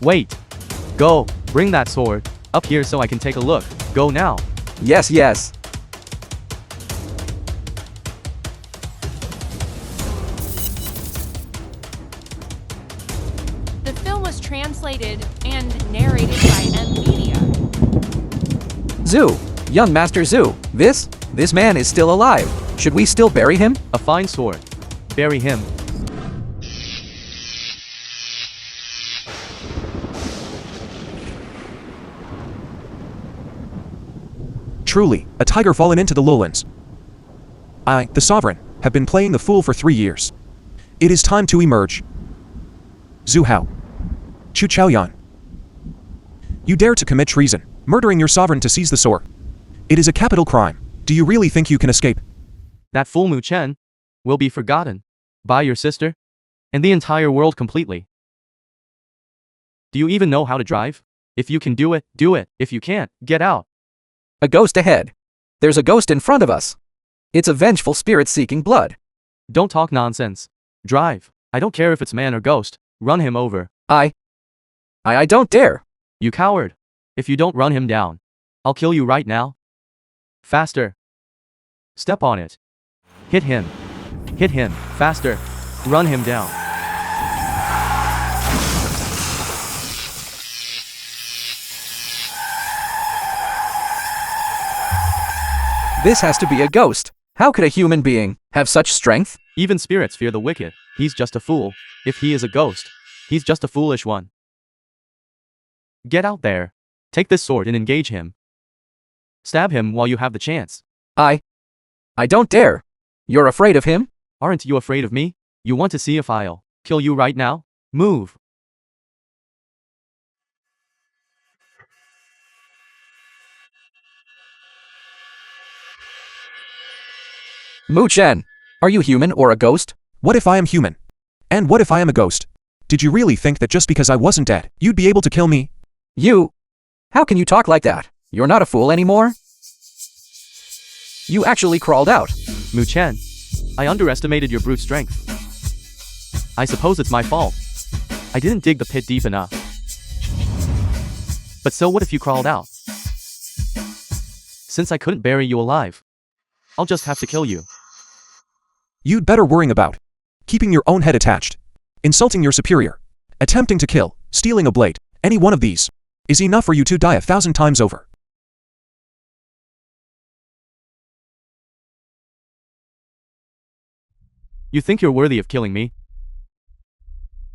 Wait. Go. Bring that sword. Up here so I can take a look. Go now. Yes, yes. The film was translated and narrated by M Media. Zoo, young Master Zoo, this man is still alive. Should we still bury him? A fine sword. Bury him. Truly, a tiger fallen into the lowlands. I, the sovereign, have been playing the fool for 3 years. It is time to emerge. Zhu Hao. Chu Chaoyan. You dare to commit treason, murdering your sovereign to seize the sword. It is a capital crime. Do you really think you can escape? That fool Mu Chen will be forgotten by your sister and the entire world completely. Do you even know how to drive? If you can do it, do it. If you can't, get out. A ghost ahead. There's a ghost in front of us. It's a vengeful spirit seeking blood. Don't talk nonsense. Drive. I don't care if it's man or ghost. Run him over. I don't dare. You coward. If you don't run him down, I'll kill you right now. Faster. Step on it. Hit him. Hit him. Faster. Run him down. This has to be a ghost. How could a human being have such strength? Even spirits fear the wicked. He's just a fool. If he is a ghost, he's just a foolish one. Get out there. Take this sword and engage him. Stab him while you have the chance. I don't dare. You're afraid of him? Aren't you afraid of me? You want to see if I'll kill you right now? Move. Mu Chen, are you human or a ghost? What if I am human? And what if I am a ghost? Did you really think that just because I wasn't dead, you'd be able to kill me? You? How can you talk like that? You're not a fool anymore? You actually crawled out. Mu Chen, I underestimated your brute strength. I suppose it's my fault. I didn't dig the pit deep enough. But so what if you crawled out? Since I couldn't bury you alive, I'll just have to kill you. You'd better worrying about keeping your own head attached, insulting your superior, attempting to kill, stealing a blade. Any one of these is enough for you to die 1,000 times over. You think you're worthy of killing me?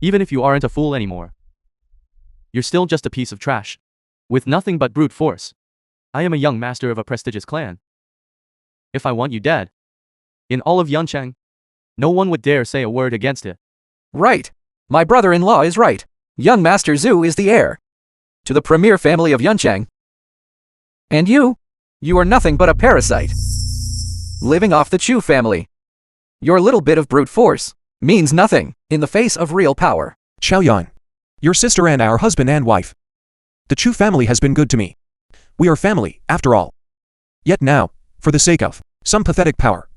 Even if you aren't a fool anymore, you're still just a piece of trash, with nothing but brute force. I am a young master of a prestigious clan. If I want you dead, in all of Yuncheng, no one would dare say a word against it. Right. My brother-in-law is right. Young Master Zhu is the heir to the premier family of Yuncheng. And you are nothing but a parasite, living off the Chu family. Your little bit of brute force means nothing in the face of real power. Chaoyan, your sister and our husband and wife. The Chu family has been good to me. We are family, after all. Yet now, for the sake of some pathetic power,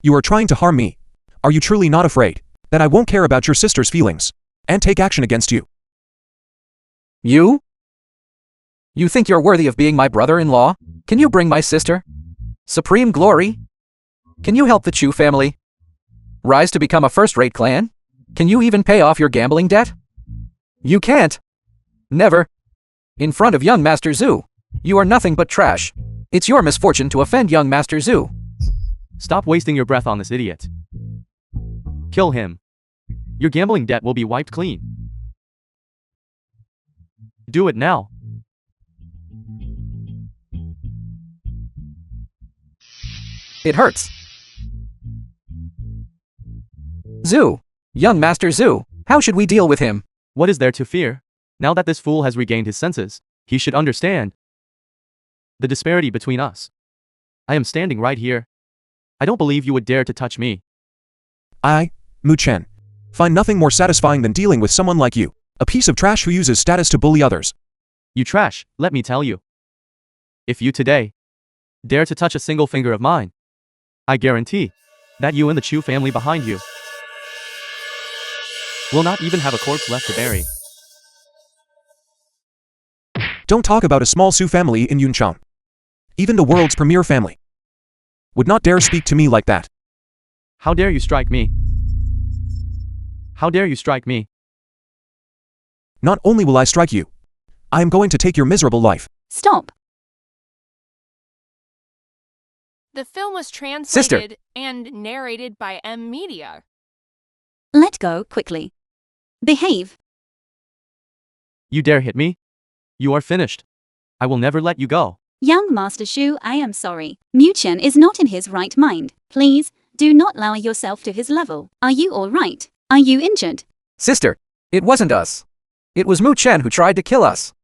you are trying to harm me. Are you truly not afraid that I won't care about your sister's feelings and take action against you? You? You think you're worthy of being my brother-in-law? Can you bring my sister supreme glory? Can you help the Chu family rise to become a first-rate clan? Can you even pay off your gambling debt? You can't. Never. In front of young Master Zhu, you are nothing but trash. It's your misfortune to offend young Master Zhu. Stop wasting your breath on this idiot. Kill him. Your gambling debt will be wiped clean. Do it now. It hurts. Zhu, young Master Zhu, how should we deal with him? What is there to fear? Now that this fool has regained his senses, he should understand the disparity between us. I am standing right here. I don't believe you would dare to touch me. I, Mu Chen, find nothing more satisfying than dealing with someone like you, a piece of trash who uses status to bully others. You trash, let me tell you. If you today dare to touch a single finger of mine, I guarantee that you and the Chu family behind you will not even have a corpse left to bury. Don't talk about a small Su family in Yunchang. Even the world's premier family would not dare speak to me like that. How dare you strike me? How dare you strike me? Not only will I strike you, I am going to take your miserable life. Stop. The film was translated and narrated by M Media. Let go quickly. Behave. You dare hit me? You are finished. I will never let you go. Young Master Shu, I am sorry. Mu Chen is not in his right mind. Please, do not lower yourself to his level. Are you all right? Are you injured? Sister, it wasn't us. It was Mu Chen who tried to kill us.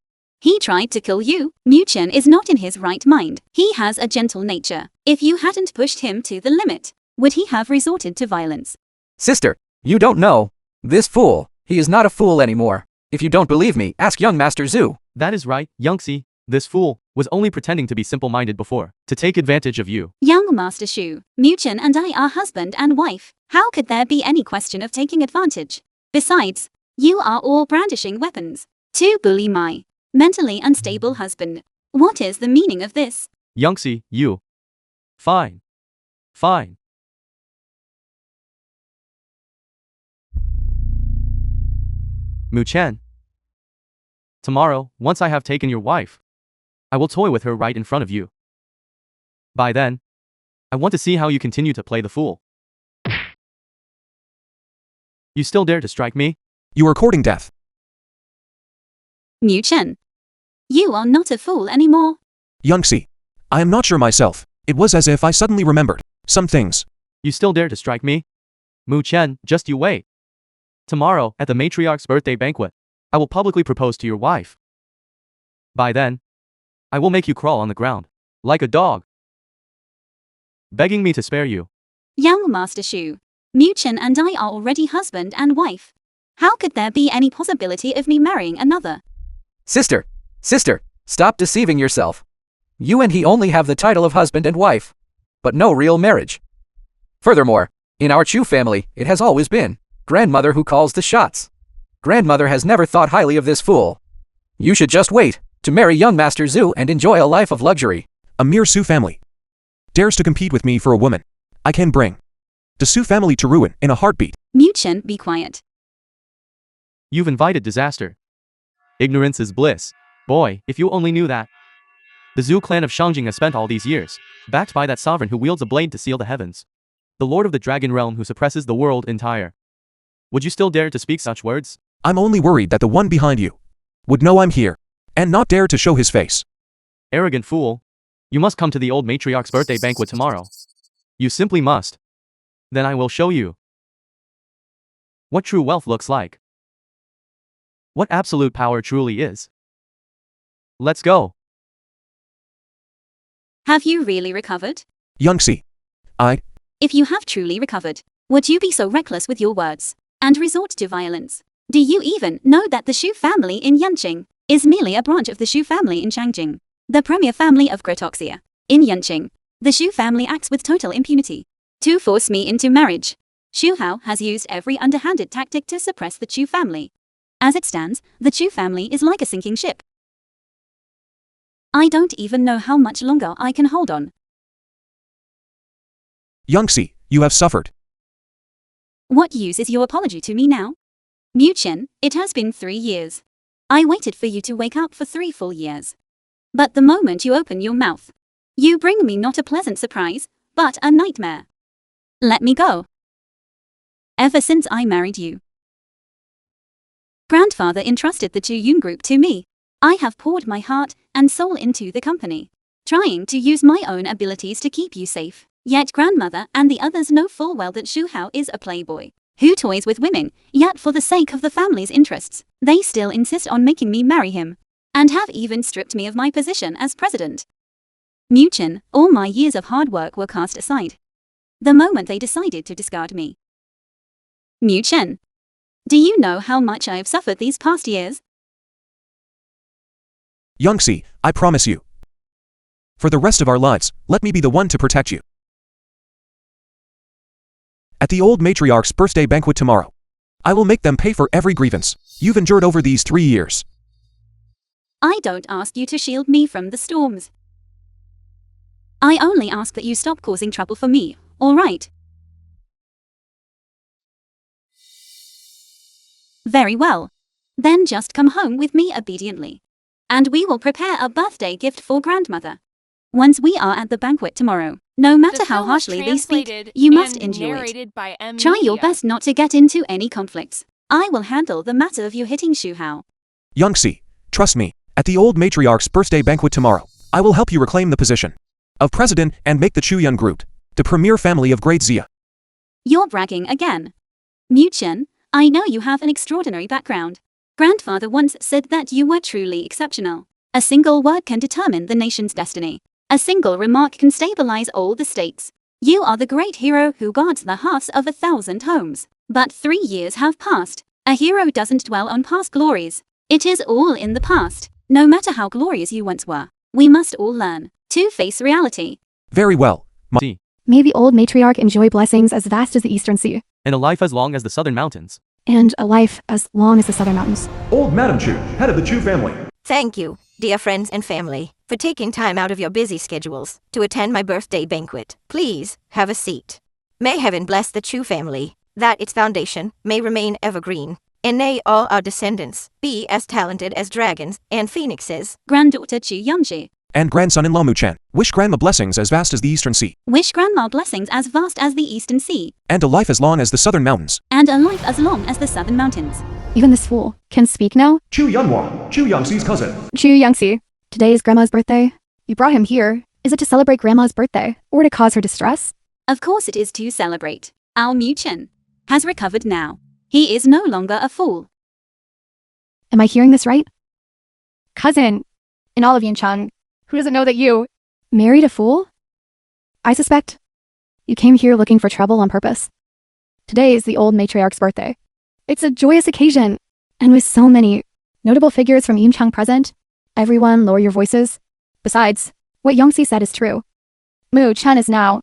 He tried to kill you. Mu Chen is not in his right mind. He has a gentle nature. If you hadn't pushed him to the limit, would he have resorted to violence? Sister, you don't know. This fool, he is not a fool anymore. If you don't believe me, ask young Master Zhu. That is right, Youngsi. This fool was only pretending to be simple-minded before, to take advantage of you. Young Master Shu, Mu Chen and I are husband and wife. How could there be any question of taking advantage? Besides, you are all brandishing weapons to bully my mentally unstable husband. What is the meaning of this? Youngsi, you. Fine. Fine. Mu Chen. Tomorrow, once I have taken your wife, I will toy with her right in front of you. By then, I want to see how you continue to play the fool. You still dare to strike me? You are courting death. Mu Chen, you are not a fool anymore. Youngsi, I am not sure myself. It was as if I suddenly remembered some things. You still dare to strike me? Mu Chen, just you wait. Tomorrow, at the matriarch's birthday banquet, I will publicly propose to your wife. By then, I will make you crawl on the ground, like a dog, begging me to spare you. Young Master Shu, Mu Chen and I are already husband and wife. How could there be any possibility of me marrying another? Sister, stop deceiving yourself. You and he only have the title of husband and wife, but no real marriage. Furthermore, in our Chu family, it has always been grandmother who calls the shots. Grandmother has never thought highly of this fool. You should just wait to marry young Master Zhu and enjoy a life of luxury. A mere Su family dares to compete with me for a woman. I can bring the Su family to ruin in a heartbeat. Mu Chen, be quiet. You've invited disaster. Ignorance is bliss. Boy, if you only knew that. The Zhu clan of Shangjing has spent all these years, backed by that sovereign who wields a blade to seal the heavens. The lord of the dragon realm who suppresses the world entire. Would you still dare to speak such words? I'm only worried that the one behind you would know I'm here and not dare to show his face. Arrogant fool. You must come to the old matriarch's birthday banquet tomorrow. You simply must. Then I will show you what true wealth looks like. What absolute power truly is. Let's go. Have you really recovered? Youngsi, If you have truly recovered, would you be so reckless with your words and resort to violence? Do you even know that the Shu family in Yanqing is merely a branch of the Shu family in Changjing, the premier family of Gretoxia? In Yanqing, the Shu family acts with total impunity to force me into marriage. Shu Hao has used every underhanded tactic to suppress the Chu family. As it stands, the Chu family is like a sinking ship. I don't even know how much longer I can hold on. Youngsi, you have suffered. What use is your apology to me now? Mu Chen, it has been 3 years. I waited for you to wake up for 3 full years. But the moment you open your mouth, you bring me not a pleasant surprise, but a nightmare. Let me go. Ever since I married you, grandfather entrusted the Chu Yun group to me. I have poured my heart and soul into the company, trying to use my own abilities to keep you safe. Yet grandmother and the others know full well that Shu Hao is a playboy who toys with women, yet for the sake of the family's interests, they still insist on making me marry him, and have even stripped me of my position as president. Mu Chen, all my years of hard work were cast aside the moment they decided to discard me. Mu Chen, do you know how much I have suffered these past years? Youngsi, I promise you. For the rest of our lives, let me be the one to protect you. At the old matriarch's birthday banquet tomorrow, I will make them pay for every grievance you've endured over these 3 years. I don't ask you to shield me from the storms. I only ask that you stop causing trouble for me, alright? Very well. Then just come home with me obediently. And we will prepare a birthday gift for grandmother. Once we are at the banquet tomorrow, no matter how harshly they speak, you must endure it. Try your best not to get into any conflicts. I will handle the matter of you hitting Shuhao. Youngsi, trust me, at the old matriarch's birthday banquet tomorrow, I will help you reclaim the position of president and make the Chuyun Group the premier family of Great Xia. You're bragging again. Mu-chen, I know you have an extraordinary background. Grandfather once said that you were truly exceptional. A single word can determine the nation's destiny. A single remark can stabilize all the states. You are the great hero who guards the hearts of 1,000 homes. But 3 years have passed. A hero doesn't dwell on past glories. It is all in the past. No matter how glorious you once were, we must all learn to face reality. Very well, See, May the old matriarch enjoy blessings as vast as the Eastern Sea, and a life as long as the southern mountains. and a life as long as the Southern Mountains. Old Madam Chu, head of the Chu family. Thank you, dear friends and family, for taking time out of your busy schedules to attend my birthday banquet. Please, have a seat. May heaven bless the Chu family, that its foundation may remain evergreen, and may all our descendants be as talented as dragons and phoenixes. Granddaughter Chu Yangji. and grandson-in-law Mu-chan, wish grandma blessings as vast as the Eastern Sea, Wish grandma blessings as vast as the Eastern Sea, and a life as long as the Southern Mountains. and a life as long as the Southern Mountains. Even this fool can speak now? Chu Yunwan, Chu Youngsi's cousin. Chu Youngsi, today is Grandma's birthday. You brought him here. Is it to celebrate Grandma's birthday, or to cause her distress? Of course it is to celebrate. Our Mu-chen has recovered now. He is no longer a fool. Am I hearing this right? Cousin, in all of Yinchang, who doesn't know that you married a fool? I suspect you came here looking for trouble on purpose. Today is the old matriarch's birthday. It's a joyous occasion, and with so many notable figures from Yinchang present, everyone lower your voices. Besides, what Yongxi said is true. Mu Chen is now.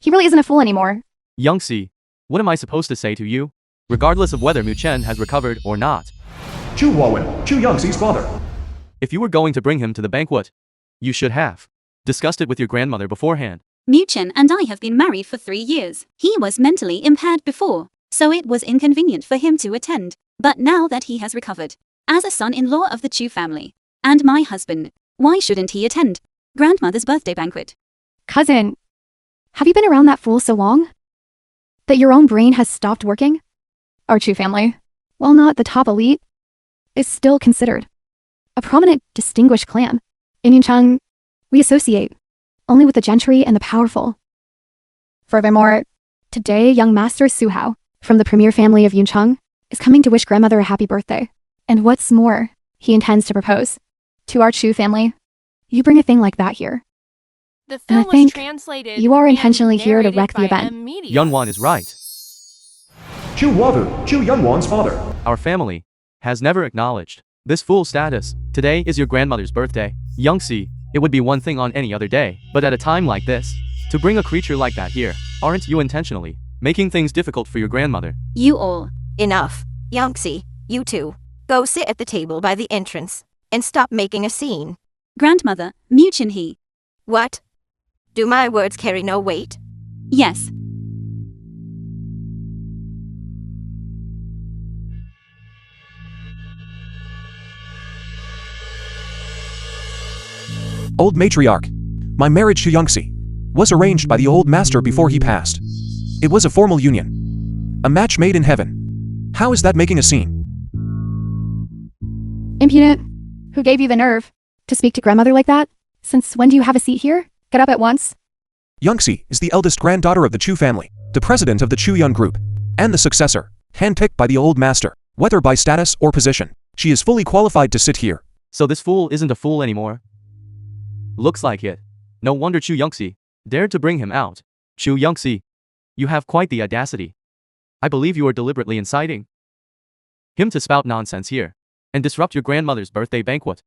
He really isn't a fool anymore. Youngsi, what am I supposed to say to you? Regardless of whether Mu-chen has recovered or not. Chu Huawin, Chu Youngsi's father. If you were going to bring him to the banquet, you should have discussed it with your grandmother beforehand. Mu-chen and I have been married for 3 years. He was mentally impaired before, so it was inconvenient for him to attend. But now that he has recovered, as a son-in-law of the Chu family, and my husband, why shouldn't he attend grandmother's birthday banquet? Cousin, have you been around that fool so long that your own brain has stopped working? Our Chu family, while not the top elite, is still considered a prominent, distinguished clan. In Yinchang, we associate only with the gentry and the powerful. Furthermore, today young Master Su Hao, from the premier family of Yinchang, is coming to wish grandmother a happy birthday. And what's more, he intends to propose to our Chu family. You bring a thing like that here. The And I film was think translated you are and intentionally here to narrated wreck the by event. M. Media. Yunwan is right. Chu Huavu, Chu Yunwan's father. Our family has never acknowledged this fool status. Today is your grandmother's birthday. Youngsi, it would be one thing on any other day, but at a time like this, to bring a creature like that here, aren't you intentionally making things difficult for your grandmother? You all. Enough. Yangxi, you two, go sit at the table by the entrance, and stop making a scene. Grandmother, Mu-chen he. What? Do my words carry no weight? Yes. Old matriarch, my marriage to Youngsi was arranged by the old master before he passed. It was a formal union, a match made in heaven. How is that making a scene? Impudent. Who gave you the nerve to speak to grandmother like that? Since when do you have a seat here? Get up at once. Youngsi is the eldest granddaughter of the Chu family, the president of the Chuyun Group, and the successor, handpicked by the old master. Whether by status or position, she is fully qualified to sit here. So this fool isn't a fool anymore? Looks like it. No wonder Chu Youngsi dared to bring him out. Chu Youngsi, you have quite the audacity. I believe you are deliberately inciting him to spout nonsense here and disrupt your grandmother's birthday banquet.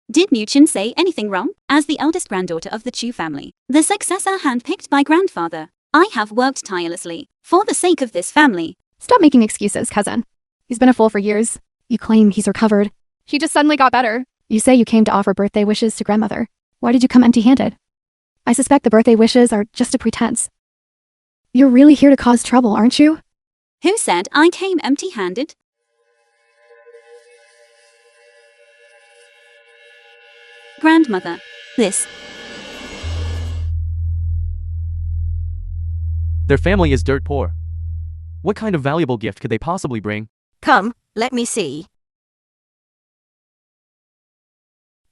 Did Mu-chen say anything wrong? As the eldest granddaughter of the Chu family, the successor handpicked by grandfather, I have worked tirelessly for the sake of this family. Stop making excuses, cousin. He's been a fool for years. You claim he's recovered. He just suddenly got better. You say you came to offer birthday wishes to grandmother. Why did you come empty-handed? I suspect the birthday wishes are just a pretense. You're really here to cause trouble, aren't you? Who said I came empty-handed? Grandmother. This. Their family is dirt poor. What kind of valuable gift could they possibly bring? Come, let me see.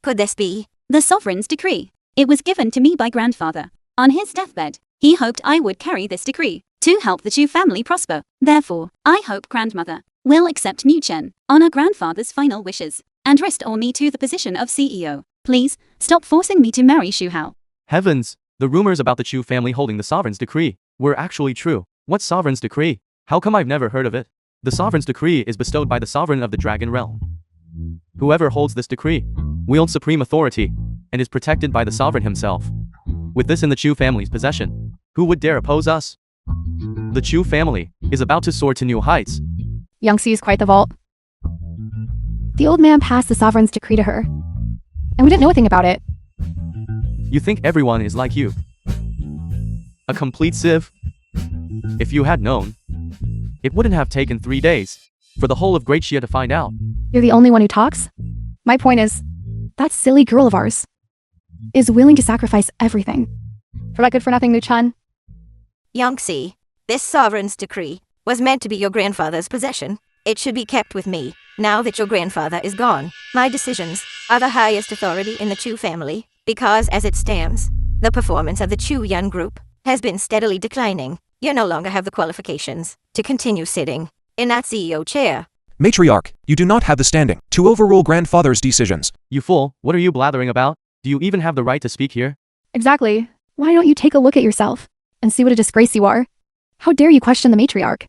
Could this be? The sovereign's decree. It was given to me by grandfather. On his deathbed, he hoped I would carry this decree to help the Chu family prosper. Therefore, I hope grandmother will accept Chen, honor grandfather's final wishes, and restore me to the position of CEO. Please, stop forcing me to marry Shu Hao. Heavens! The rumors about the Chu family holding the sovereign's decree were actually true. What sovereign's decree? How come I've never heard of it? The sovereign's decree is bestowed by the sovereign of the dragon realm. Whoever holds this decree wields supreme authority and is protected by the sovereign himself. With this in the Chu family's possession, who would dare oppose us? The Chu family is about to soar to new heights. Youngxi is quite the vault. The old man passed the sovereign's decree to her, and we didn't know a thing about it. You think everyone is like you? A complete sieve? If you had known, it wouldn't have taken 3 days for the whole of Great Xia to find out. You're the only one who talks? My point is, that silly girl of ours is willing to sacrifice everything for that good-for-nothing Mu Chun. Yangtze, this sovereign's decree was meant to be your grandfather's possession. It should be kept with me. Now that your grandfather is gone, my decisions are the highest authority in the Chu family, because as it stands, the performance of the Chu Yun group has been steadily declining. You no longer have the qualifications to continue sitting in that CEO chair. Matriarch, you do not have the standing to overrule grandfather's decisions. You fool, what are you blathering about? Do you even have the right to speak here? Exactly. Why don't you take a look at yourself and see what a disgrace you are? How dare you question the matriarch?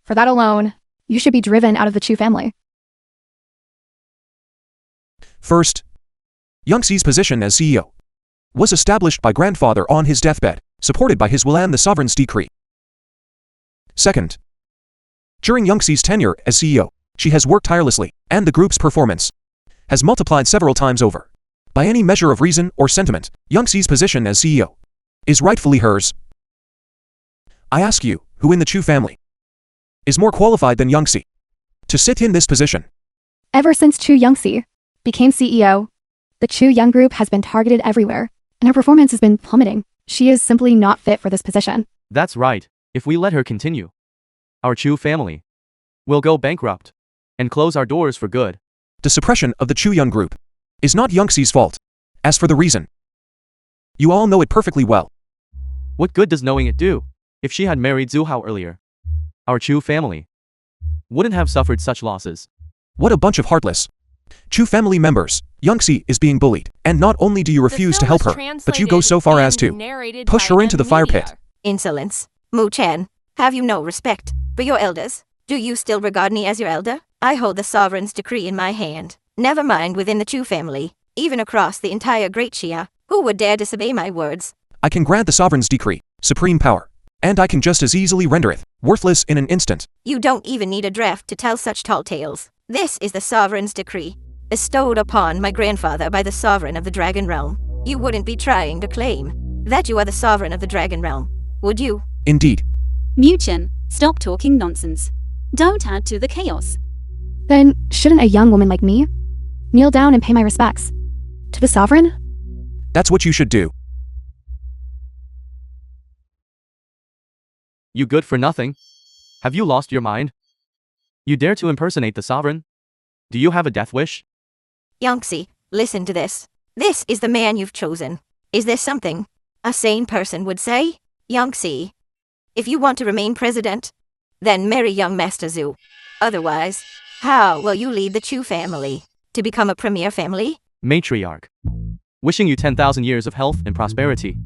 For that alone, you should be driven out of the Chu family. First, Yangxi's position as CEO was established by grandfather on his deathbed, supported by his will and the sovereign's decree. Second, during Yangxi's tenure as CEO, she has worked tirelessly, and the group's performance has multiplied several times over. By any measure of reason or sentiment, Yangxi's position as CEO is rightfully hers. I ask you, who in the Chu family is more qualified than Yangxi to sit in this position? Ever since Chu Yangxi became CEO, the Chu Young group has been targeted everywhere, and her performance has been plummeting. She is simply not fit for this position. That's right. If we let her continue, our Chu family will go bankrupt and close our doors for good. The suppression of the Chu Yun group is not Yangxi's fault. As for the reason, you all know it perfectly well. What good does knowing it do? If she had married Zhu Hao earlier, our Chu family wouldn't have suffered such losses. What a bunch of heartless Chu family members. Yangxi is being bullied, and not only do you refuse to help her, but you go so far as to push her into the fire pit. Insolence. Mu Chen, have you no respect for your elders? Do you still regard me as your elder? I hold the sovereign's decree in my hand. Never mind within the Chu family, even across the entire Great Xia, who would dare disobey my words? I can grant the sovereign's decree supreme power, and I can just as easily render it worthless in an instant. You don't even need a draft to tell such tall tales. This is the sovereign's decree, bestowed upon my grandfather by the sovereign of the Dragon Realm. You wouldn't be trying to claim that you are the sovereign of the Dragon Realm, would you? Indeed. Mu Chen, stop talking nonsense. Don't add to the chaos. Then, shouldn't a young woman like me kneel down and pay my respects to the sovereign? That's what you should do. You good for nothing? Have you lost your mind? You dare to impersonate the sovereign? Do you have a death wish? Yangxi, listen to this. This is the man you've chosen. Is this something a sane person would say? Yangxi, if you want to remain president, then marry young Master Zhu. Otherwise, how will you lead the Chu family to become a premier family? Matriarch. Wishing you 10,000 years of health and prosperity.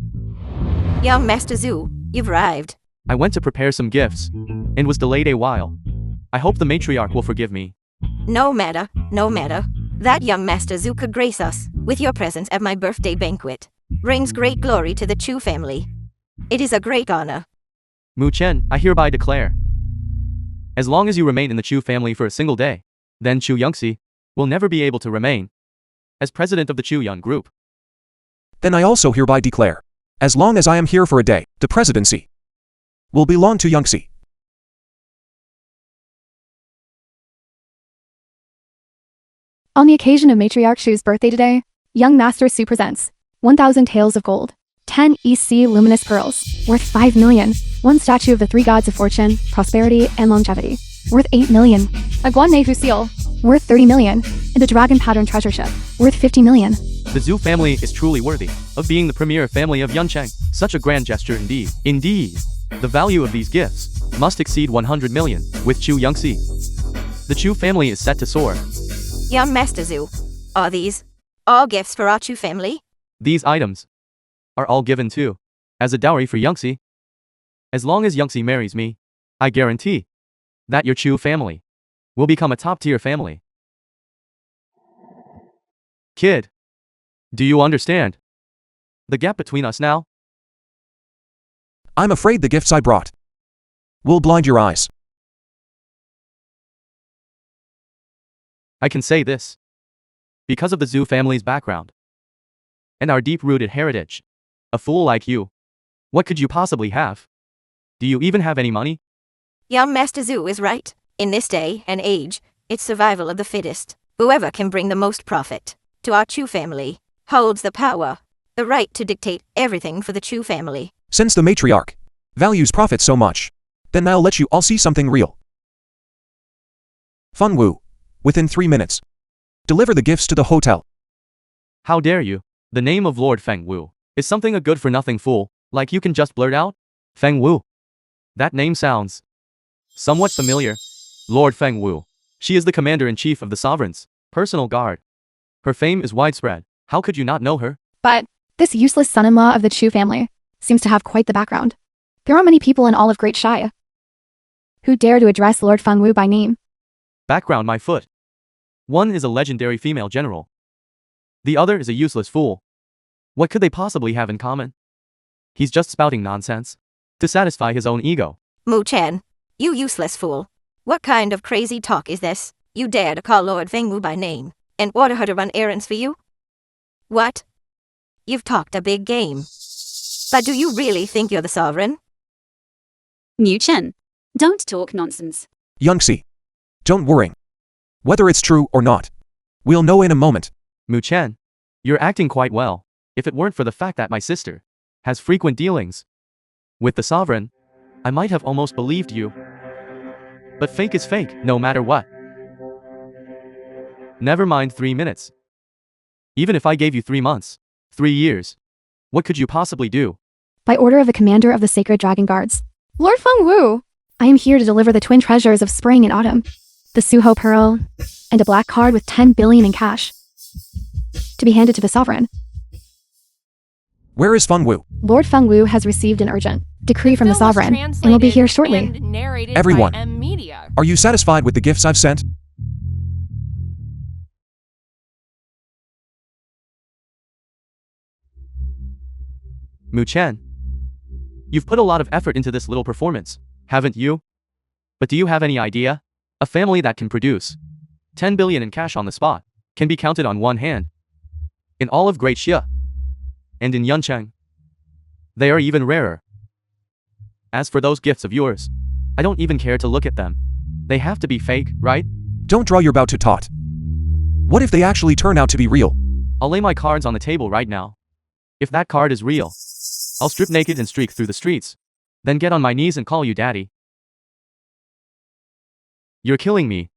Young Master Zhu, you've arrived. I went to prepare some gifts and was delayed a while. I hope the matriarch will forgive me. No matter, no matter. That young Master Zhu could grace us with your presence at my birthday banquet. Brings great glory to the Chu family. It is a great honor. Mu Chen, I hereby declare, as long as you remain in the Chu family for a single day, then Chu Yongxi will never be able to remain as president of the Chu Yun Group. Then I also hereby declare, as long as I am here for a day, the presidency will belong to Yongxi. On the occasion of Matriarch Shu's birthday today, Young Master Su presents 1,000 taels of gold, 10 EC luminous pearls, worth 5 million, one statue of the three gods of fortune, prosperity, and longevity, worth 8 million, a Guanmei seal, worth 30 million, and a dragon pattern treasure ship, worth 50 million. The Zhu family is truly worthy of being the premier family of Yuncheng. Such a grand gesture indeed. Indeed, the value of these gifts must exceed 100 million with Chu Yongxi. The Chu family is set to soar. Young Master Zhu, are these all gifts for our Chu family? These items are all given too as a dowry for Yongxi. As long as Yongxi marries me, I guarantee that your Chu family will become a top-tier family. Kid, do you understand the gap between us now? I'm afraid the gifts I brought will blind your eyes. I can say this because of the Zhu family's background and our deep-rooted heritage. A fool like you, what could you possibly have? Do you even have any money? Young Master Zhu is right. In this day and age, it's survival of the fittest. Whoever can bring the most profit to our Chu family holds the power, the right to dictate everything for the Chu family. Since the matriarch values profit so much, then I'll let you all see something real. Feng Wu, within 3 minutes, deliver the gifts to the hotel. How dare you? The name of Lord Feng Wu is something a good-for-nothing fool like you can just blurt out? Feng Wu. That name sounds somewhat familiar. Lord Feng Wu. She is the commander-in-chief of the sovereign's personal guard. Her fame is widespread. How could you not know her? But this useless son-in-law of the Chu family seems to have quite the background. There aren't many people in all of Great Shire who dare to address Lord Feng Wu by name. Background, my foot. One is a legendary female general. The other is a useless fool. What could they possibly have in common? He's just spouting nonsense to satisfy his own ego. Mu Chen, you useless fool. What kind of crazy talk is this? You dare to call Lord Feng Wu by name and order her to run errands for you? What? You've talked a big game. But do you really think you're the sovereign? Mu Chen, don't talk nonsense. Yongxi, don't worry. Whether it's true or not, we'll know in a moment. Mu Chen, you're acting quite well. If it weren't for the fact that my sister has frequent dealings with the sovereign, I might have almost believed you. But fake is fake, no matter what. Never mind 3 minutes. Even if I gave you 3 months, 3 years, what could you possibly do? By order of the commander of the Sacred Dragon Guards, Lord Feng Wu, I am here to deliver the twin treasures of spring and autumn, the Suho Pearl, and a black card with 10 billion in cash, to be handed to the sovereign. Where is Feng Wu? Lord Feng Wu has received an urgent decree from the Film was sovereign and will be here shortly. translated and narrated Everyone, by M Media. are you satisfied with the gifts I've sent? Mu Chen, you've put a lot of effort into this little performance, haven't you? But do you have any idea? A family that can produce 10 billion in cash on the spot can be counted on one hand. In all of Great Xia and in Yuncheng, they are even rarer. As for those gifts of yours, I don't even care to look at them. They have to be fake, right? Don't draw your bow too taut. What if they actually turn out to be real? I'll lay my cards on the table right now. If that card is real, I'll strip naked and streak through the streets, then get on my knees and call you daddy. You're killing me.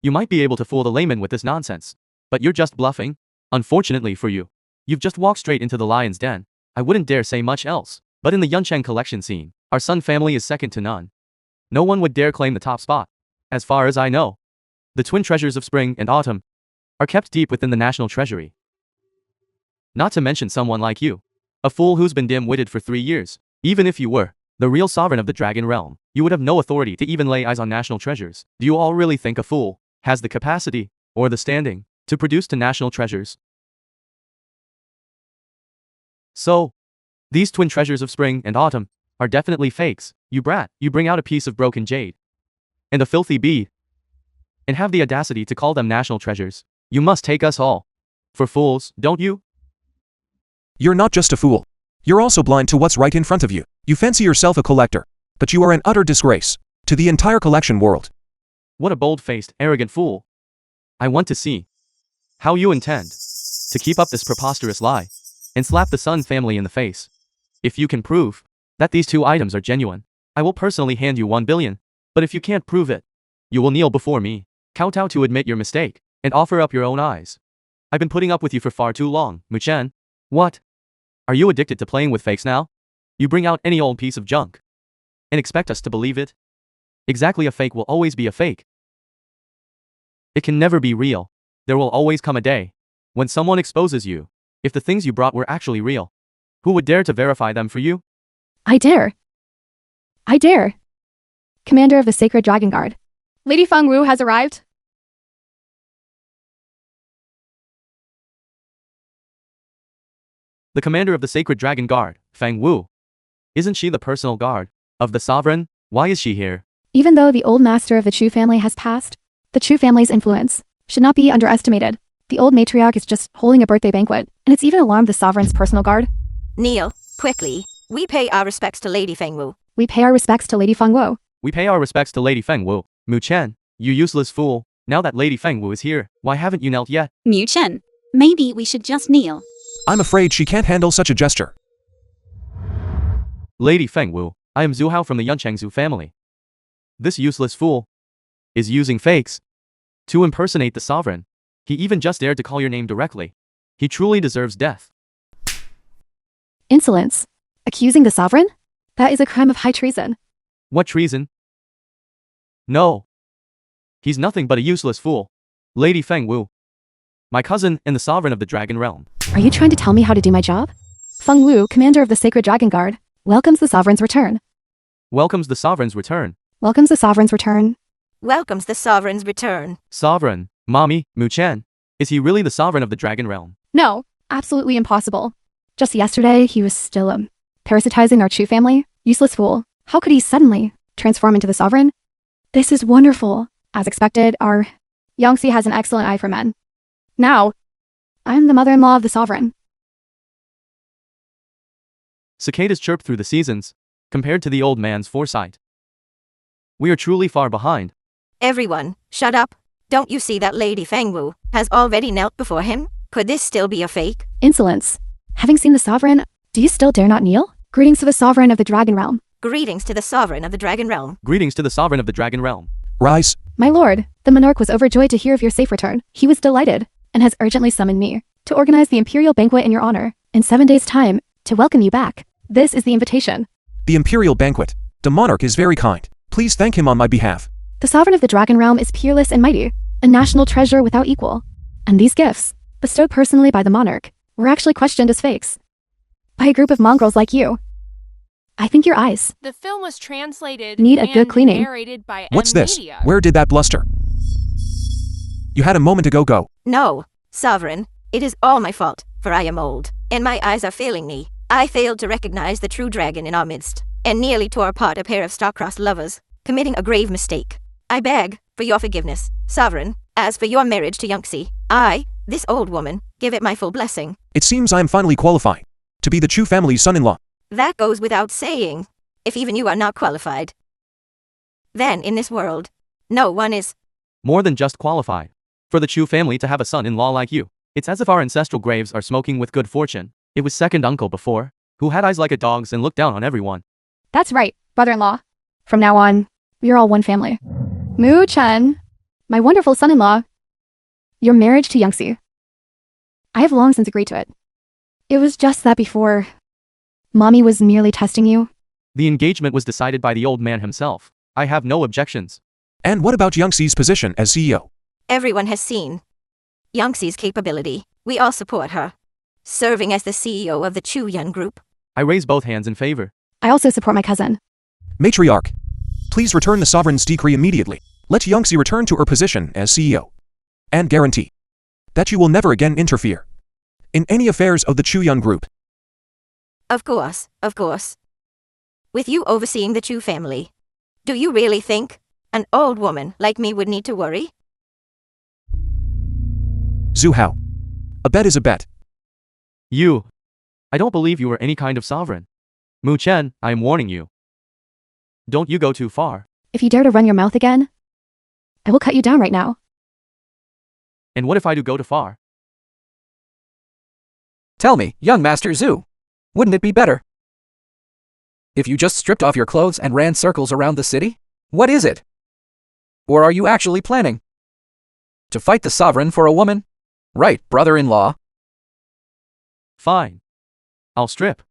You might be able to fool the layman with this nonsense, but you're just bluffing. Unfortunately for you, you've just walked straight into the lion's den. I wouldn't dare say much else, but in the Yuncheng collection scene, our Sun family is second to none. No one would dare claim the top spot. As far as I know, the twin treasures of spring and autumn are kept deep within the national treasury. Not to mention someone like you, a fool who's been dim-witted for 3 years. Even if you were the real sovereign of the dragon realm, you would have no authority to even lay eyes on national treasures. Do you all really think a fool has the capacity or the standing to produce to national treasures? So, these twin treasures of spring and autumn are definitely fakes. You brat, you bring out a piece of broken jade and a filthy bead. and have the audacity to call them national treasures. You must take us all for fools, don't you? You're not just a fool. You're also blind to what's right in front of you. You fancy yourself a collector, but you are an utter disgrace to the entire collection world. What a bold-faced, arrogant fool. I want to see how you intend to keep up this preposterous lie and slap the Sun family in the face. If you can prove that these two items are genuine, I will personally hand you 1 billion. But if you can't prove it, you will kneel before me, kowtow to admit your mistake, and offer up your own eyes. I've been putting up with you for far too long, Mu-chen. What? Are you addicted to playing with fakes now? You bring out any old piece of junk and expect us to believe it? Exactly, a fake will always be a fake. It can never be real. There will always come a day when someone exposes you. If the things you brought were actually real, who would dare to verify them for you? I dare. I dare. Commander of the Sacred Dragon Guard. Lady Feng Wu has arrived. The commander of the Sacred Dragon Guard, Feng Wu. Isn't she the personal guard of the sovereign? Why is she here? Even though the old master of the Chu family has passed, the Chu family's influence should not be underestimated. The old matriarch is just holding a birthday banquet, and it's even alarmed the sovereign's personal guard. Kneel, quickly. We pay our respects to Lady Feng Wu. We pay our respects to Lady Feng Wu. We pay our respects to Lady Feng Wu. Mu-chen, you useless fool. Now that Lady Feng Wu is here, why haven't you knelt yet? Mu-chen, maybe we should just kneel. I'm afraid she can't handle such a gesture. Lady Feng Wu, I am Zhu Hao from the Yunchengzhu family. This useless fool is using fakes to impersonate the sovereign. He even just dared to call your name directly. He truly deserves death. Insolence. Accusing the sovereign? That is a crime of high treason. What treason? No. He's nothing but a useless fool. Lady Feng Wu, my cousin and the sovereign of the Dragon Realm. Are you trying to tell me how to do my job? Feng Wu, commander of the Sacred Dragon Guard, welcomes the sovereign's return. Welcomes the sovereign's return. Welcomes the sovereign's return. Welcomes the sovereign's return. Sovereign, mommy, Mu-chen. Is he really the sovereign of the Dragon Realm? No, absolutely impossible. Just yesterday, he was still parasitizing our Chu family. Useless fool. How could he suddenly transform into the sovereign? This is wonderful. As expected, our Yangtze has an excellent eye for men. Now, I'm the mother-in-law of the sovereign. Cicadas chirp through the seasons, compared to the old man's foresight. We are truly far behind. Everyone, shut up. Don't you see that Lady Feng Wu has already knelt before him? Could this still be a fake? Insolence. Having seen the sovereign, do you still dare not kneel? Greetings to the sovereign of the Dragon Realm. Greetings to the sovereign of the Dragon Realm. Greetings to the sovereign of the Dragon Realm. Rise. My lord, the monarch was overjoyed to hear of your safe return. He was delighted, and has urgently summoned me to organize the imperial banquet in your honor, in 7 days' time, to welcome you back. This is the invitation. The imperial banquet. The monarch is very kind. Please thank him on my behalf. The sovereign of the Dragon Realm is peerless and mighty, a national treasure without equal. And these gifts, bestowed personally by the monarch, were actually questioned as fakes by a group of mongrels like you. I think your eyes The film was translated need a and good cleaning. narrated by What's this? Media. Where did that bluster? You had a moment ago. Go. No, sovereign, it is all my fault, for I am old, and my eyes are failing me. I failed to recognize the true dragon in our midst, and nearly tore apart a pair of star-crossed lovers, committing a grave mistake. I beg for your forgiveness, sovereign. As for your marriage to Yangtze, I, this old woman, give it my full blessing. It seems I am finally qualified to be the Chu family's son-in-law. That goes without saying, if even you are not qualified. Then, in this world, no one is More than just qualified. For the Chu family to have a son-in-law like you, it's as if our ancestral graves are smoking with good fortune. It was second uncle before, who had eyes like a dog's and looked down on everyone. That's right, brother-in-law. From now on, we are all one family. Mu-chen, my wonderful son-in-law. Your marriage to Yangtze. I have long since agreed to it. It was just that before, Mommy was merely testing you. The engagement was decided by the old man himself. I have no objections. And what about Yangtze's position as CEO? Everyone has seen Yangtze's capability. We all support her. Serving as the CEO of the Chu Yun Group. I raise both hands in favor. I also support my cousin. Matriarch, please return the sovereign's decree immediately. Let Yangtze return to her position as CEO. And guarantee that you will never again interfere in any affairs of the Chu Yun Group. Of course, of course. With you overseeing the Chu family, do you really think an old woman like me would need to worry? Zhu Hao. A bet is a bet. You. I don't believe you are any kind of sovereign. Mu Chen, I am warning you. Don't you go too far. If you dare to run your mouth again, I will cut you down right now. And what if I do go too far? Tell me, young Master Zhu, wouldn't it be better if you just stripped off your clothes and ran circles around the city? What is it? Or are you actually planning to fight the sovereign for a woman? Right, brother-in-law. Fine. I'll strip.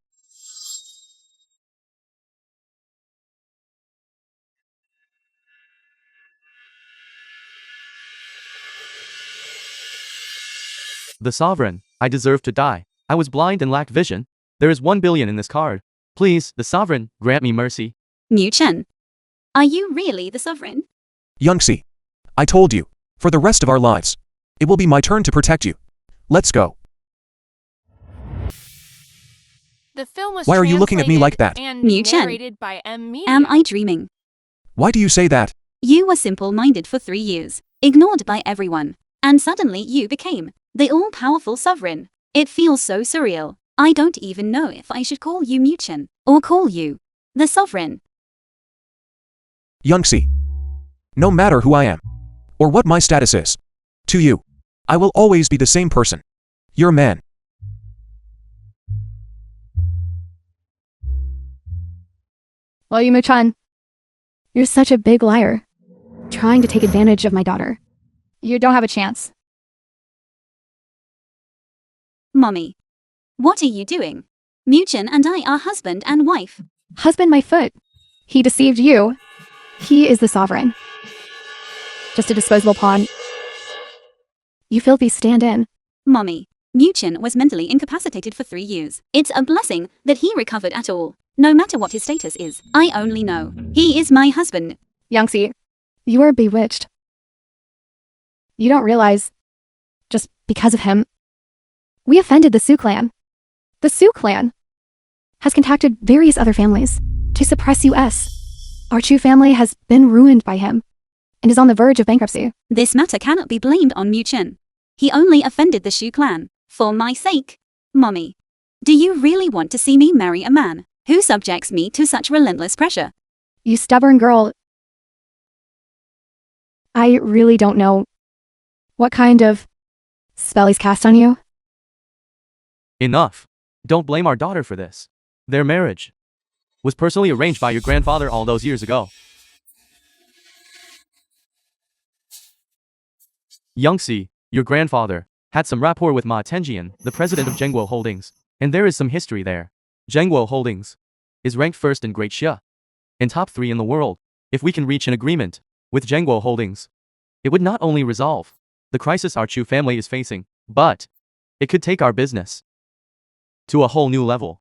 The sovereign, I deserve to die. I was blind and lacked vision. There is 1 billion in this card. Please, the sovereign, grant me mercy. Mu Chen. Are you really the sovereign? Youngxi. I told you, for the rest of our lives, it will be my turn to protect you. Let's go. The film was Why are you looking at me like that? And Mu Chen. narrated by M. Media. Am I dreaming? Why do you say that? You were simple-minded for 3 years, ignored by everyone, and suddenly you became the all-powerful sovereign. It feels so surreal. I don't even know if I should call you Mu Chen or call you the sovereign. Youngxi. No matter who I am, or what my status is, to you, I will always be the same person. Your man. Well, you Mu-chan, you're such a big liar, trying to take advantage of my daughter. You don't have a chance. Mommy. What are you doing? Mu Chen and I are husband and wife. Husband, my foot. He deceived you. He is the sovereign. Just a disposable pawn. You filthy stand-in. Mommy. Mu Chen was mentally incapacitated for 3 years. It's a blessing that he recovered at all. No matter what his status is, I only know he is my husband. Youngxi, you are bewitched. You don't realize, just because of him, we offended the Su clan. The Su clan has contacted various other families to suppress us. Our Chu family has been ruined by him and is on the verge of bankruptcy. This matter cannot be blamed on Mu Chen. He only offended the Shu clan. For my sake. Mommy. Do you really want to see me marry a man who subjects me to such relentless pressure? You stubborn girl. I really don't know what kind of spell he's cast on you. Enough. Don't blame our daughter for this. Their marriage was personally arranged by your grandfather all those years ago. Youngxi, your grandfather, had some rapport with Ma Tenjian, the president of Zhengguo Holdings, and there is some history there. Zhengguo Holdings is ranked first in Great Xia, and top 3 in the world. If we can reach an agreement with Zhengguo Holdings, it would not only resolve the crisis our Chu family is facing, but it could take our business to a whole new level.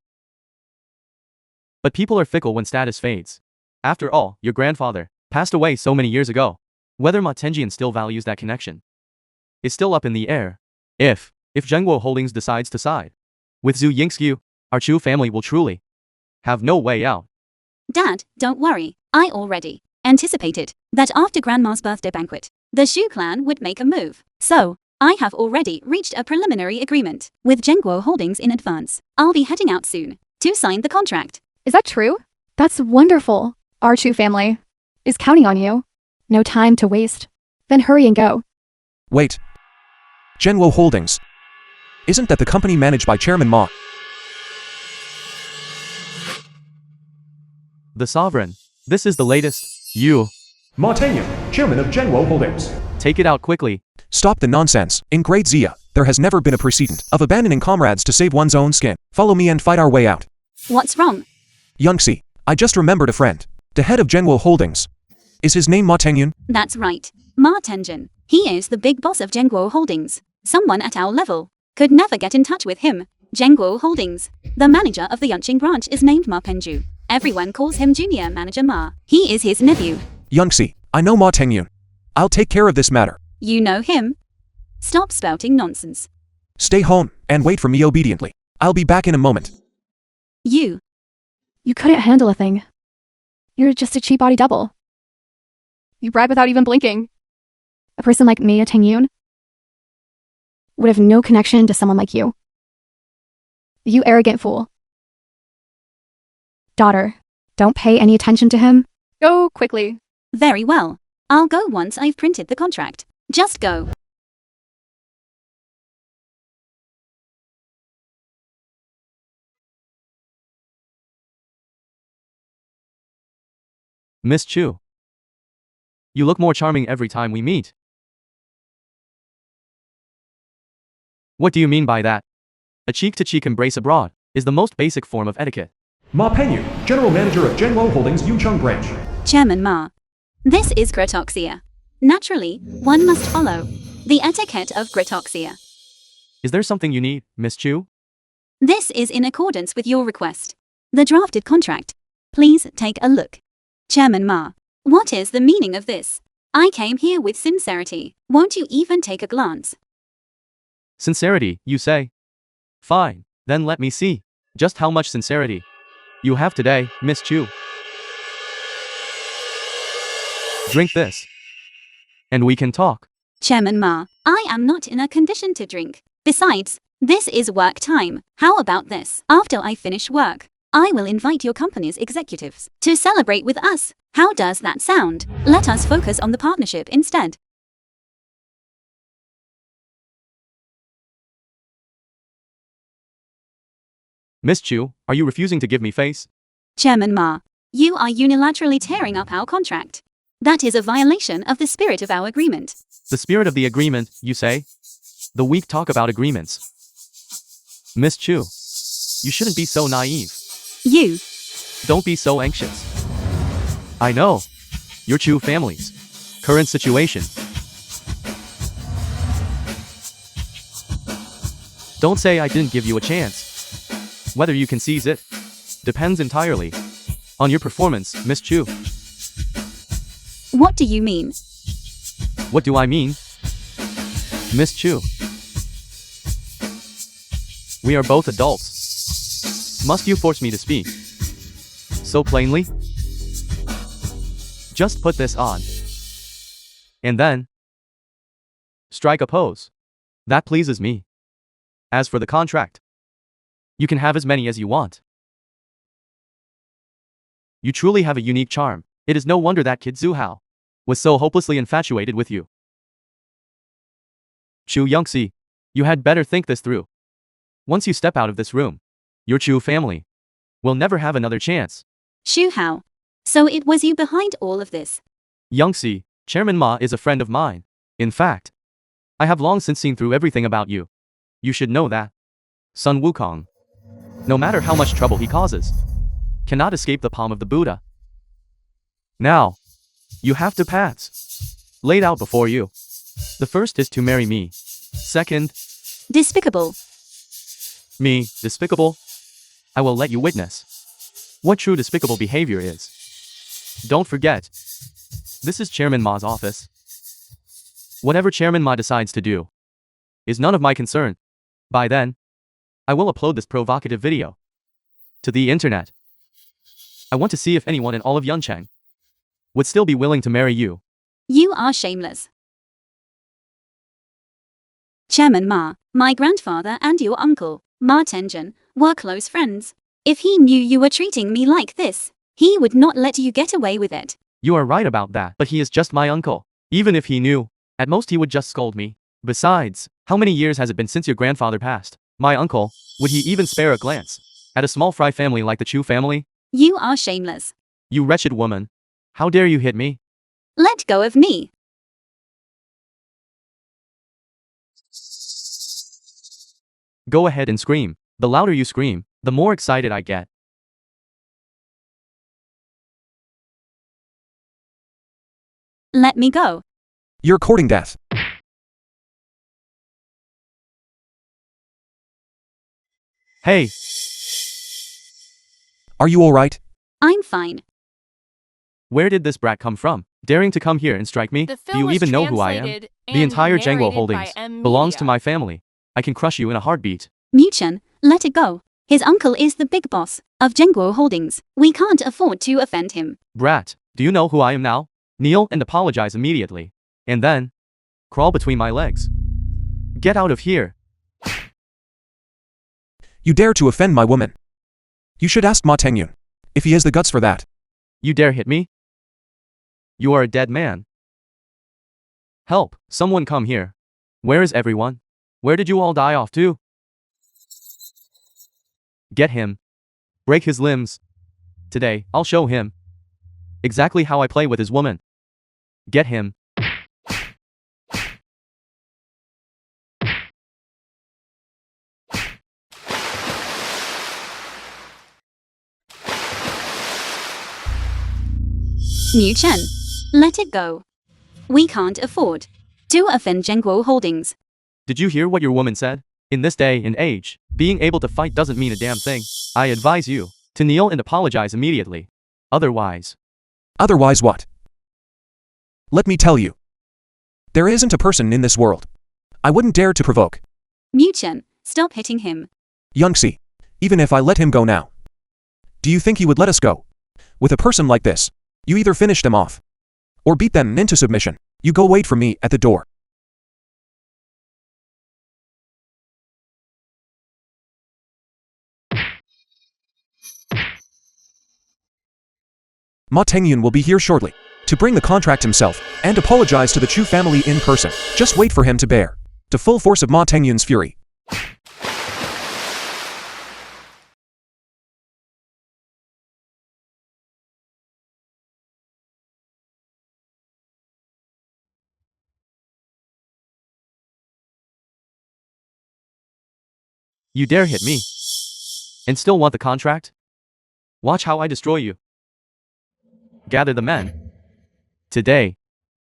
But people are fickle when status fades. After all, your grandfather passed away so many years ago. Whether Ma Tenjian still values that connection is still up in the air. If Zhengguo Holdings decides to side with Zhu Yingxiu, our Chu family will truly have no way out. Dad, don't worry. I already anticipated that after Grandma's birthday banquet, the Shu clan would make a move. So, I have already reached a preliminary agreement with Zhengguo Holdings in advance. I'll be heading out soon to sign the contract. Is that true? That's wonderful. Our Chu family is counting on you. No time to waste. Then hurry and go. Wait. Zhengguo Holdings. Isn't that the company managed by Chairman Ma? The sovereign. This is the latest. You. Ma Tenyan, chairman of Zhengguo Holdings. Take it out quickly. Stop the nonsense. In Great Xia, there has never been a precedent of abandoning comrades to save one's own skin. Follow me and fight our way out. What's wrong? Youngxi, I just remembered a friend. The head of Zhengguo Holdings. Is his name Ma Tengyun? That's right. Ma Tenjin. He is the big boss of Zhengguo Holdings. Someone at our level could never get in touch with him. Zhengguo Holdings. The manager of the Yunqing branch is named Ma Penju. Everyone calls him Junior Manager Ma. He is his nephew. Youngxi, I know Ma Tengyun. I'll take care of this matter. You know him? Stop spouting nonsense. Stay home and wait for me obediently. I'll be back in a moment. You couldn't handle a thing. You're just a cheap body double. You brag without even blinking. A person like me, a Tingyun, would have no connection to someone like you. You arrogant fool. Daughter, don't pay any attention to him. Go quickly. Very well. I'll go once I've printed the contract. Just go. Miss Chu. You look more charming every time we meet. What do you mean by that? A cheek-to-cheek embrace abroad is the most basic form of etiquette. Ma Pengyu, General Manager of Genwo Holdings Yuncheng Branch. Chairman Ma. This is gretoxia. Naturally, one must follow the etiquette of gretoxia. Is there something you need, Miss Chu? This is in accordance with your request. The drafted contract. Please take a look. Chairman Ma, what is the meaning of this? I came here with sincerity. Won't you even take a glance? Sincerity, you say? Fine, then let me see just how much sincerity you have today, Miss Chu. Drink this, and we can talk. Chairman Ma, I am not in a condition to drink. Besides, this is work time. How about this? After I finish work, I will invite your company's executives to celebrate with us. How does that sound? Let us focus on the partnership instead. Miss Chu, are you refusing to give me face? Chairman Ma, you are unilaterally tearing up our contract. That is a violation of the spirit of our agreement. The spirit of the agreement, you say? The weak talk about agreements. Miss Chu, you shouldn't be so naive. You. Don't be so anxious. I know your Chu family's current situation. Don't say I didn't give you a chance. Whether you can seize it depends entirely on your performance, Miss Chu. What do you mean? What do I mean? Miss Chu, we are both adults. Must you force me to speak so plainly? Just put this on, and then strike a pose that pleases me. As for the contract, you can have as many as you want. You truly have a unique charm. It is no wonder that kid Zhu Hao was so hopelessly infatuated with you. Chu Yongxi, you had better think this through. Once you step out of this room, your Chu family will never have another chance. Xu Hao. So it was you behind all of this. Yongxi, Chairman Ma is a friend of mine. In fact, I have long since seen through everything about you. You should know that. Sun Wukong, no matter how much trouble he causes, cannot escape the palm of the Buddha. Now, you have two paths laid out before you. The first is to marry me. Second, Despicable. me, despicable. I will let you witness what true despicable behavior is. Don't forget, this is Chairman Ma's office. Whatever Chairman Ma decides to do is none of my concern. By then, I will upload this provocative video to the internet. I want to see if anyone in all of Yuncheng would still be willing to marry you. You are shameless. Chairman Ma, my grandfather and your uncle, Ma Tenjin, were close friends. If he knew you were treating me like this, he would not let you get away with it. You are right about that, but he is just my uncle. Even if he knew, at most he would just scold me. Besides, how many years has it been since your grandfather passed? My uncle, would he even spare a glance at a small fry family like the Chu family? You are shameless. You wretched woman. How dare you hit me? Let go of me. Go ahead and scream. The louder you scream, the more excited I get. Let me go. You're courting death. Hey, Are you alright? I'm fine. where did this brat come from? Daring to come here and strike me? The Do film you was even know who I am? translated The and entire Zhengguo narrated Holdings by M belongs to Media. my family. I can crush you in a heartbeat. Muchen, let it go. His uncle is the big boss of Zhengguo Holdings. We can't afford to offend him. Brat, do you know who I am now? Kneel and apologize immediately. And then, crawl between my legs. Get out of here. You dare to offend my woman. You should ask Ma Tengyun if he has the guts for that. You dare hit me? You are a dead man. Help, someone come here. Where is everyone? Where did you all die off to? Get him. Break his limbs. Today, I'll show him exactly how I play with his woman. Get him. Mu Chen, let it go. We can't afford to offend Zhengguo Holdings. Did you hear what your woman said? In this day and age, being able to fight doesn't mean a damn thing. I advise you to kneel and apologize immediately. Otherwise What? Let me tell you. There isn't a person in this world I wouldn't dare to provoke. Mu Chen, stop hitting him. Youngsi, even if I let him go now, do you think he would let us go? With a person like this, you either finish them off or beat them into submission. You go wait for me at the door. Ma Tengyun will be here shortly to bring the contract himself and apologize to the Chu family in person. Just wait for him to bear the full force of Ma Tengyun's fury. you dare hit me and still want the contract? Watch how I destroy you. Gather the men. Today,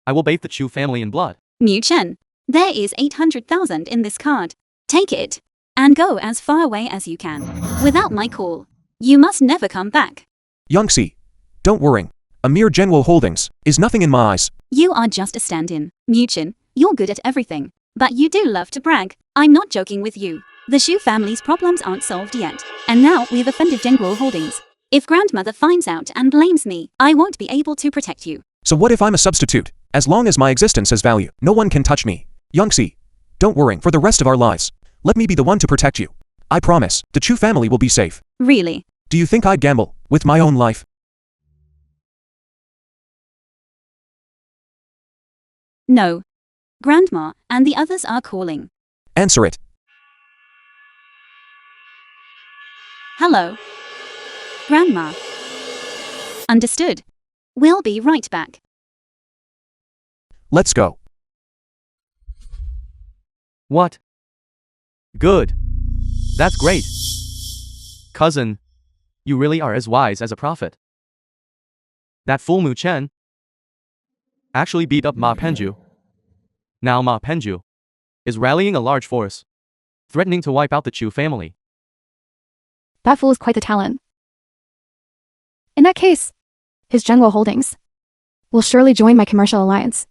I will bathe the Chu family in blood. Mu Chen, there is 800,000 in this card. Take it and go as far away as you can. Without my call, you must never come back. Youngsi, don't worry. A mere Zhengguo Holdings is nothing in my eyes. You are just a stand-in. Mu Chen, you're good at everything, but you do love to brag. I'm not joking with you. The Shu family's problems aren't solved yet, and now we've offended Zhengguo Holdings. If grandmother finds out and blames me, I won't be able to protect you. So what if I'm a substitute? As long as my existence has value, no one can touch me. Youngsi, don't worry for the rest of our lives. Let me be the one to protect you. I promise, the Chu family will be safe. Really? Do you think I'd gamble with my own life? No. Grandma and the others are calling. Answer it. Hello. Grandma. Understood. We'll be right back. Let's go. What? Good. That's great. Cousin, you really are as wise as a prophet. That fool Mu Chen actually beat up Ma Penju. Now Ma Penju is rallying a large force, threatening to wipe out the Chu family. That fool is quite the talent. In that case, his Zhengguo Holdings will surely join my commercial alliance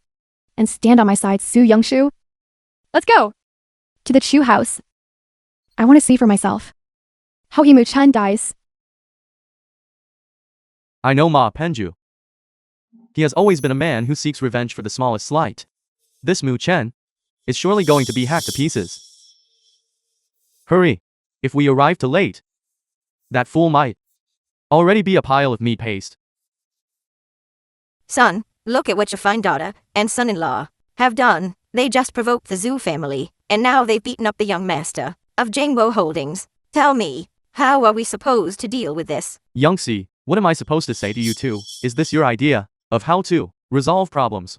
and stand on my side, Su Youngshu. Let's go to the Chu house. I want to see for myself how Mu Chen dies. I know Ma Penju. He has always been a man who seeks revenge for the smallest slight. This Mu Chen is surely going to be hacked to pieces. Hurry. If we arrive too late, that fool might already be a pile of meat paste. Son, look at what your fine daughter and son-in-law have done. They just provoked the Zhu family, and now they've beaten up the young master of Zhengguo Holdings. Tell me, how are we supposed to deal with this? Youngsi, what am I supposed to say to you two? Is this your idea of how to resolve problems?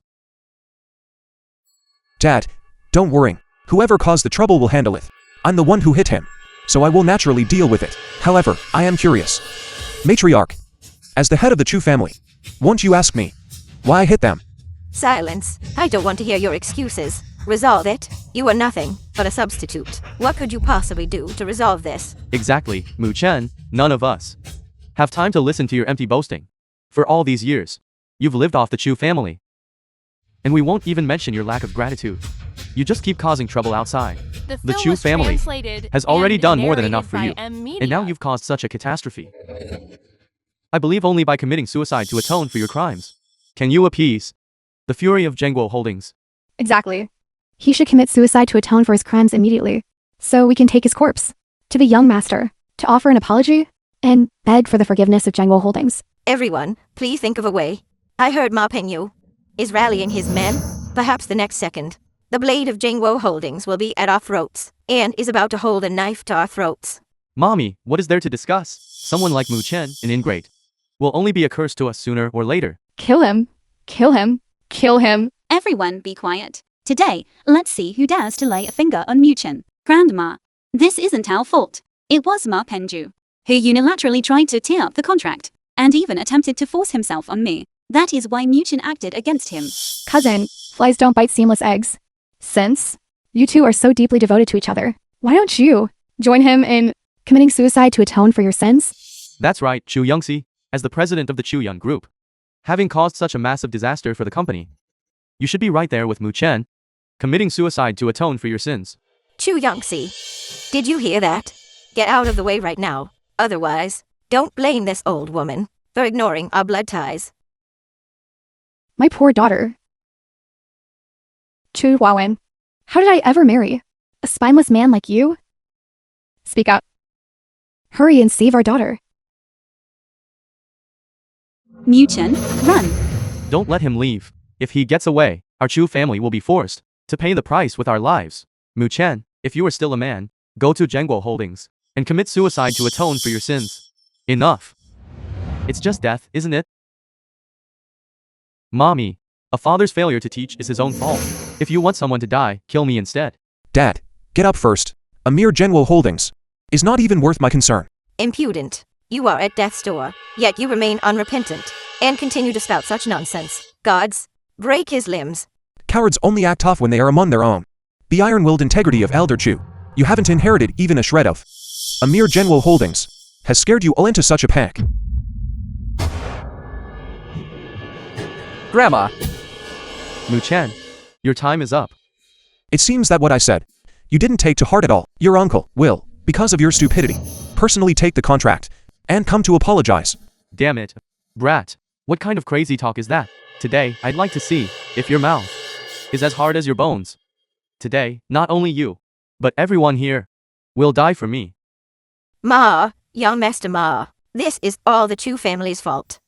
Dad, don't worry. Whoever caused the trouble will handle it. I'm the one who hit him, so I will naturally deal with it. However, I am curious. Matriarch, as the head of the Chu family, won't you ask me why I hit them? Silence. I don't want to hear your excuses. Resolve it. You are nothing but a substitute. What could you possibly do to resolve this? Exactly, Mu Chen, none of us have time to listen to your empty boasting. For all these years, you've lived off the Chu family. And we won't even mention your lack of gratitude. You just keep causing trouble outside. The Chu family has already done more than enough for you. And now you've caused such a catastrophe. I believe only by committing suicide to atone for your crimes can you appease the fury of Zhengguo Holdings. Exactly. He should commit suicide to atone for his crimes immediately, so we can take his corpse to the young master to offer an apology and beg for the forgiveness of Jangwo Holdings. Everyone, please think of a way. I heard Ma Pengyu is rallying his men. Perhaps the next second, the blade of Jangwo Holdings will be at our throats and is about to hold a knife to our throats. Mommy, what is there to discuss? Someone like Mu Chen, an ingrate, will only be a curse to us sooner or later. Kill him. Kill him. Kill him. Everyone be quiet. Today, let's see who dares to lay a finger on Muchen. Grandma, this isn't our fault. It was Ma Penju, who unilaterally tried to tear up the contract, and even attempted to force himself on me. That is why Muchen acted against him. Cousin, flies don't bite seamless eggs. Since you two are so deeply devoted to each other, why don't you join him in committing suicide to atone for your sins? That's right, Chu Youngsi, as the president of the Chu Yun Group. Having caused such a massive disaster for the company, you should be right there with Mu Chen, committing suicide to atone for your sins. Chu Youngsi, did you hear that? Get out of the way right now. Otherwise, don't blame this old woman for ignoring our blood ties. My poor daughter. Chu Huawen, how did I ever marry a spineless man like you? Speak up. Hurry and save our daughter. Muchen, run. Don't let him leave. If he gets away, our Chu family will be forced to pay the price with our lives. Mu Chen, if you are still a man, go to Jangwo Holdings and commit suicide to atone for your sins. Enough. It's just death, isn't it? Mommy, a father's failure to teach is his own fault. If you want someone to die, kill me instead. Dad, get up first. A mere Genwo Holdings is not even worth my concern. Impudent. You are at death's door, yet you remain unrepentant and continue to spout such nonsense. Gods, break his limbs. Cowards only act tough when they are among their own. The iron-willed integrity of Elder Chu. You haven't inherited even a shred of. A mere Genwo Holdings has scared you all into such a pack. Grandma, Mu Chen, your time is up. It seems that what I said, you didn't take to heart at all. Your uncle will, because of your stupidity, personally take the contract and come to apologize. Damn it. Brat, what kind of crazy talk is that? Today, I'd like to see if your mouth is as hard as your bones. Today, not only you, but everyone here will die for me. Ma, young Master Ma, this is all the Chu family's fault.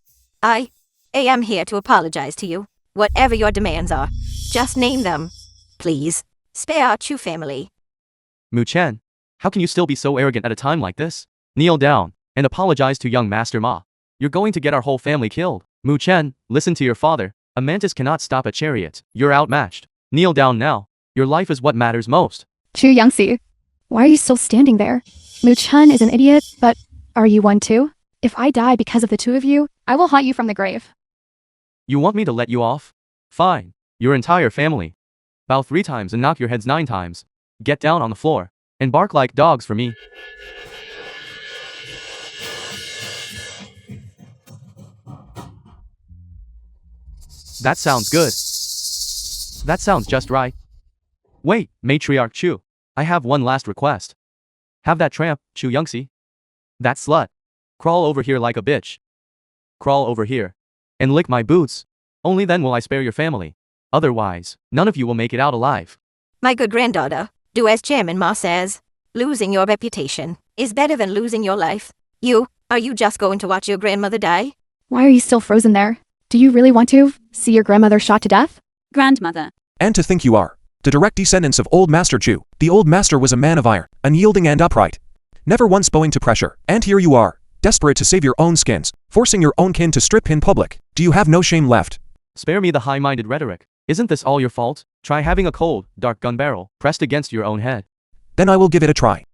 I am here to apologize to you. Whatever your demands are, just name them. Please, spare our Chu family. Mu Chen, how can you still be so arrogant at a time like this? Kneel down and apologize to young Master Ma. You're going to get our whole family killed. Mu Chen, listen to your father. A mantis cannot stop a chariot. You're outmatched. Kneel down now. Your life is what matters most. Chu Youngsi, why are you still standing there? Mu Chen is an idiot, but are you one too? If I die because of the two of you, I will haunt you from the grave. You want me to let you off? Fine. Your entire family. Bow 3 times and knock your heads 9 times. Get down on the floor and bark like dogs for me. That sounds good. That sounds just right. Wait, Matriarch Chu. I have one last request. Have that tramp, Chu Youngsi. That slut. Crawl over here like a bitch. Crawl over here. And lick my boots. Only then will I spare your family. Otherwise, none of you will make it out alive. My good granddaughter, do as Chairman Ma says. Losing your reputation is better than losing your life. Are you just going to watch your grandmother die? Why are you still frozen there? Do you really want to see your grandmother shot to death? Grandmother. And to think you are the direct descendants of Old Master Chu. The Old Master was a man of iron, unyielding and upright, never once bowing to pressure. And here you are, desperate to save your own skins, forcing your own kin to strip in public. Do you have no shame left? Spare me the high-minded rhetoric. Isn't this all your fault? Try having a cold, dark gun barrel pressed against your own head. Then I will give it a try.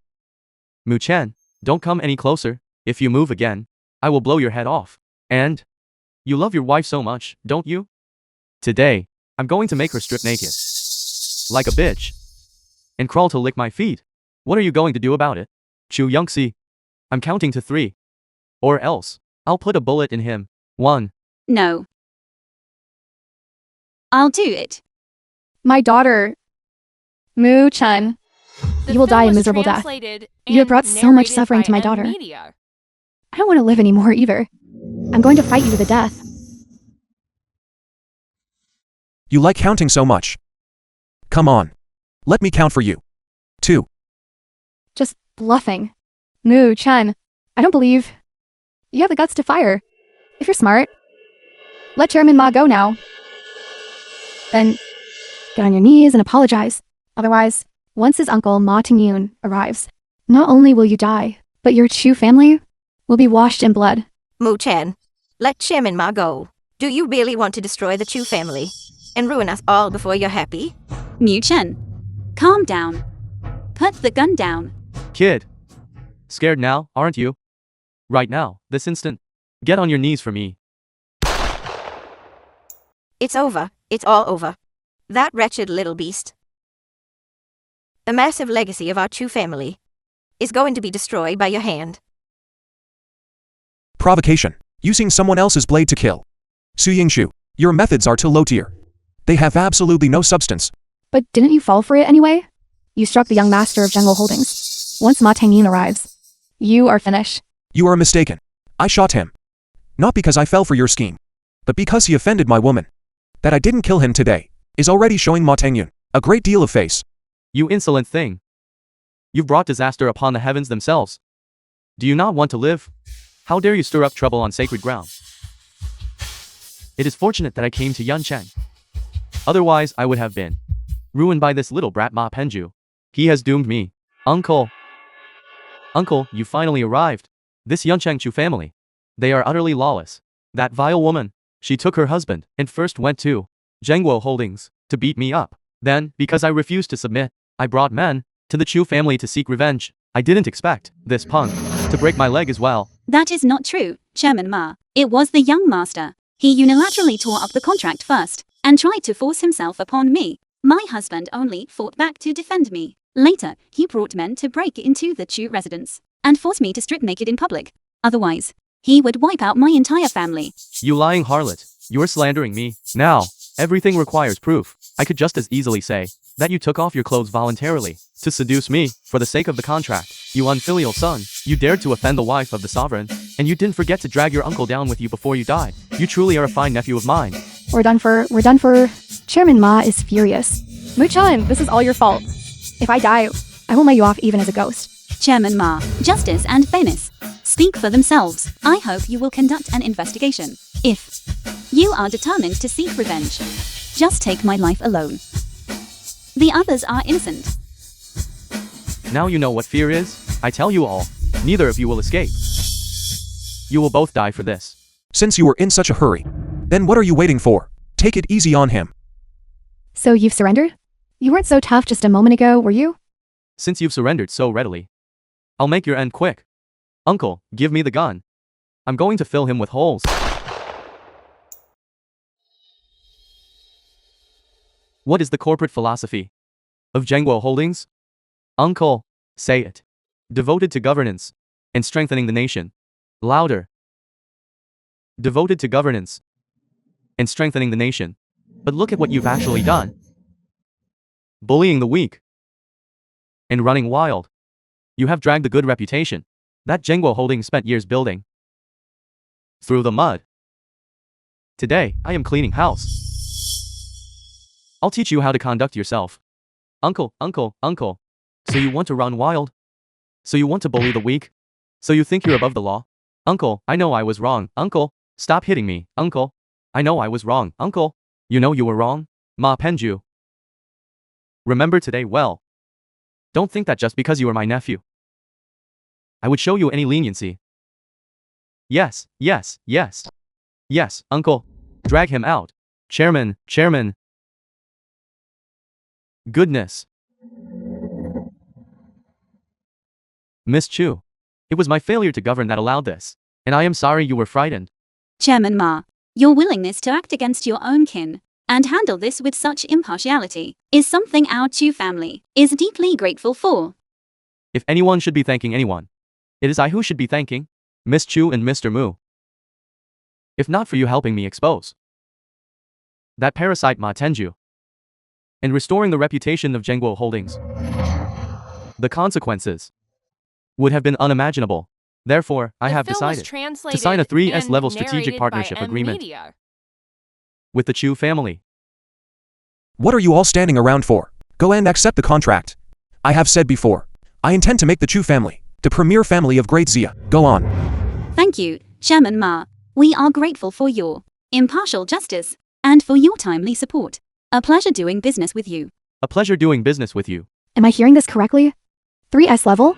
Mu Chen, don't come any closer. If you move again, I will blow your head off. And you love your wife so much, don't you? Today, I'm going to make her strip naked. Like a bitch. And crawl to lick my feet. What are you going to do about it? Chu Youngsi. I'm counting to 3. Or else, I'll put a bullet in him. 1. No. I'll do it. My daughter, Mu Chen. The You will film die a was miserable death. translated You have and brought so much narrated suffering by to my N daughter. Media. I don't want to live anymore either. I'm going to fight you to the death. You like counting so much. Come on. Let me count for you. 2. Just bluffing. Moo, Chen, I don't believe you have the guts to fire. If you're smart, let Chairman Ma go now. Then get on your knees and apologize. Otherwise, once his uncle Ma Tingyun arrives, not only will you die, but your Chu family will be washed in blood. Mu Chen, let Chairman Ma go. Do you really want to destroy the Chu family and ruin us all before you're happy? Mu Chen, calm down. Put the gun down. Kid. Scared now, aren't you? Right now, this instant. Get on your knees for me. It's over. It's all over. That wretched little beast. The massive legacy of our Chu family is going to be destroyed by your hand. Provocation. Using someone else's blade to kill. Su Yingshu, your methods are too low tier. They have absolutely no substance. But didn't you fall for it anyway? You struck the young master of Jungle Holdings. Once Ma Tangyin arrives, you are finished. You are mistaken. I shot him. Not because I fell for your scheme, but because he offended my woman. That I didn't kill him today is already showing Ma Tengyun a great deal of face. You insolent thing. You've brought disaster upon the heavens themselves. Do you not want to live? How dare you stir up trouble on sacred ground? It is fortunate that I came to Yuncheng. Otherwise, I would have been ruined by this little brat Ma Penju. He has doomed me. Uncle, you finally arrived. This Yuncheng Chu family. They are utterly lawless. That vile woman, she took her husband and first went to Zhengguo Holdings to beat me up. Then, because I refused to submit, I brought men to the Chu family to seek revenge. I didn't expect this punk to break my leg as well. That is not true, Chairman Ma. It was the young master. He unilaterally tore up the contract first and tried to force himself upon me. My husband only fought back to defend me. Later, he brought men to break into the Chu residence and force me to strip naked in public. Otherwise, he would wipe out my entire family. You lying harlot. You're slandering me. Now, everything requires proof. I could just as easily say that you took off your clothes voluntarily to seduce me for the sake of the contract. You unfilial son. You dared to offend the wife of the sovereign, and you didn't forget to drag your uncle down with you before you died. You truly are a fine nephew of mine. We're done for. Chairman Ma is furious. Mu-chan, this is all your fault. If I die, I will lay you off even as a ghost. Chairman Ma, justice and fairness speak for themselves. I hope you will conduct an investigation. If you are determined to seek revenge, just take my life alone. The others are innocent. Now you know what fear is. I tell you all, neither of you will escape. You will both die for this. Since you were in such a hurry, then what are you waiting for? Take it easy on him. So you've surrendered? You weren't so tough just a moment ago, were you? Since you've surrendered so readily, I'll make your end quick. Uncle, give me the gun. I'm going to fill him with holes. What is the corporate philosophy of Zhengguo Holdings? Uncle, say it. Devoted to governance and strengthening the nation. Louder. Devoted to governance and strengthening the nation. But look at what you've actually done. Bullying the weak and running wild. You have dragged the good reputation that Zhengguo Holdings spent years building through the mud. Today, I am cleaning house. I'll teach you how to conduct yourself. Uncle. So you want to run wild? So you want to bully the weak? So you think you're above the law? Uncle, I know I was wrong. Uncle, stop hitting me. Uncle, I know I was wrong. Uncle, you know you were wrong. Ma Penju. Remember today well. Don't think that just because you are my nephew, I would show you any leniency. Yes, uncle. Drag him out. Chairman. Goodness. Miss Chu. It was my failure to govern that allowed this, and I am sorry you were frightened. Chairman Ma, your willingness to act against your own kin and handle this with such impartiality is something our Chu family is deeply grateful for. If anyone should be thanking anyone, it is I who should be thanking Miss Chu and Mr. Mu. If not for you helping me expose that parasite Ma Tenju and restoring the reputation of Zhengguo Holdings, the consequences would have been unimaginable. Therefore, I have decided to sign a 3S level strategic partnership agreement with the Chu family. What are you all standing around for? Go and accept the contract. I have said before, I intend to make the Chu family the premier family of Great Xia. Go on. Thank you, Chairman Ma. We are grateful for your impartial justice and for your timely support. A pleasure doing business with you. A pleasure doing business with you. Am I hearing this correctly? 3S level?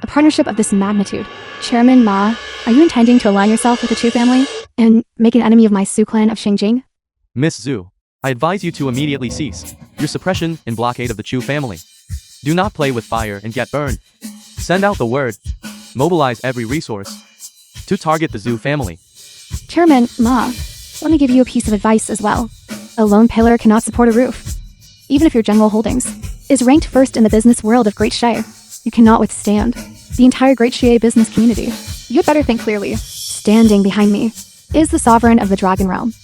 A partnership of this magnitude. Chairman Ma, are you intending to align yourself with the Chu family and make an enemy of my Su clan of Xingjing? Miss Zhu, I advise you to immediately cease your suppression and blockade of the Chu family. Do not play with fire and get burned. Send out the word. Mobilize every resource to target the Zhu family. Chairman Ma, let me give you a piece of advice as well. A lone pillar cannot support a roof. Even if your general holdings is ranked first in the business world of Great Xie, you cannot withstand the entire Great Xie business community. You'd better think clearly. Standing behind me is the sovereign of the Dragon Realm.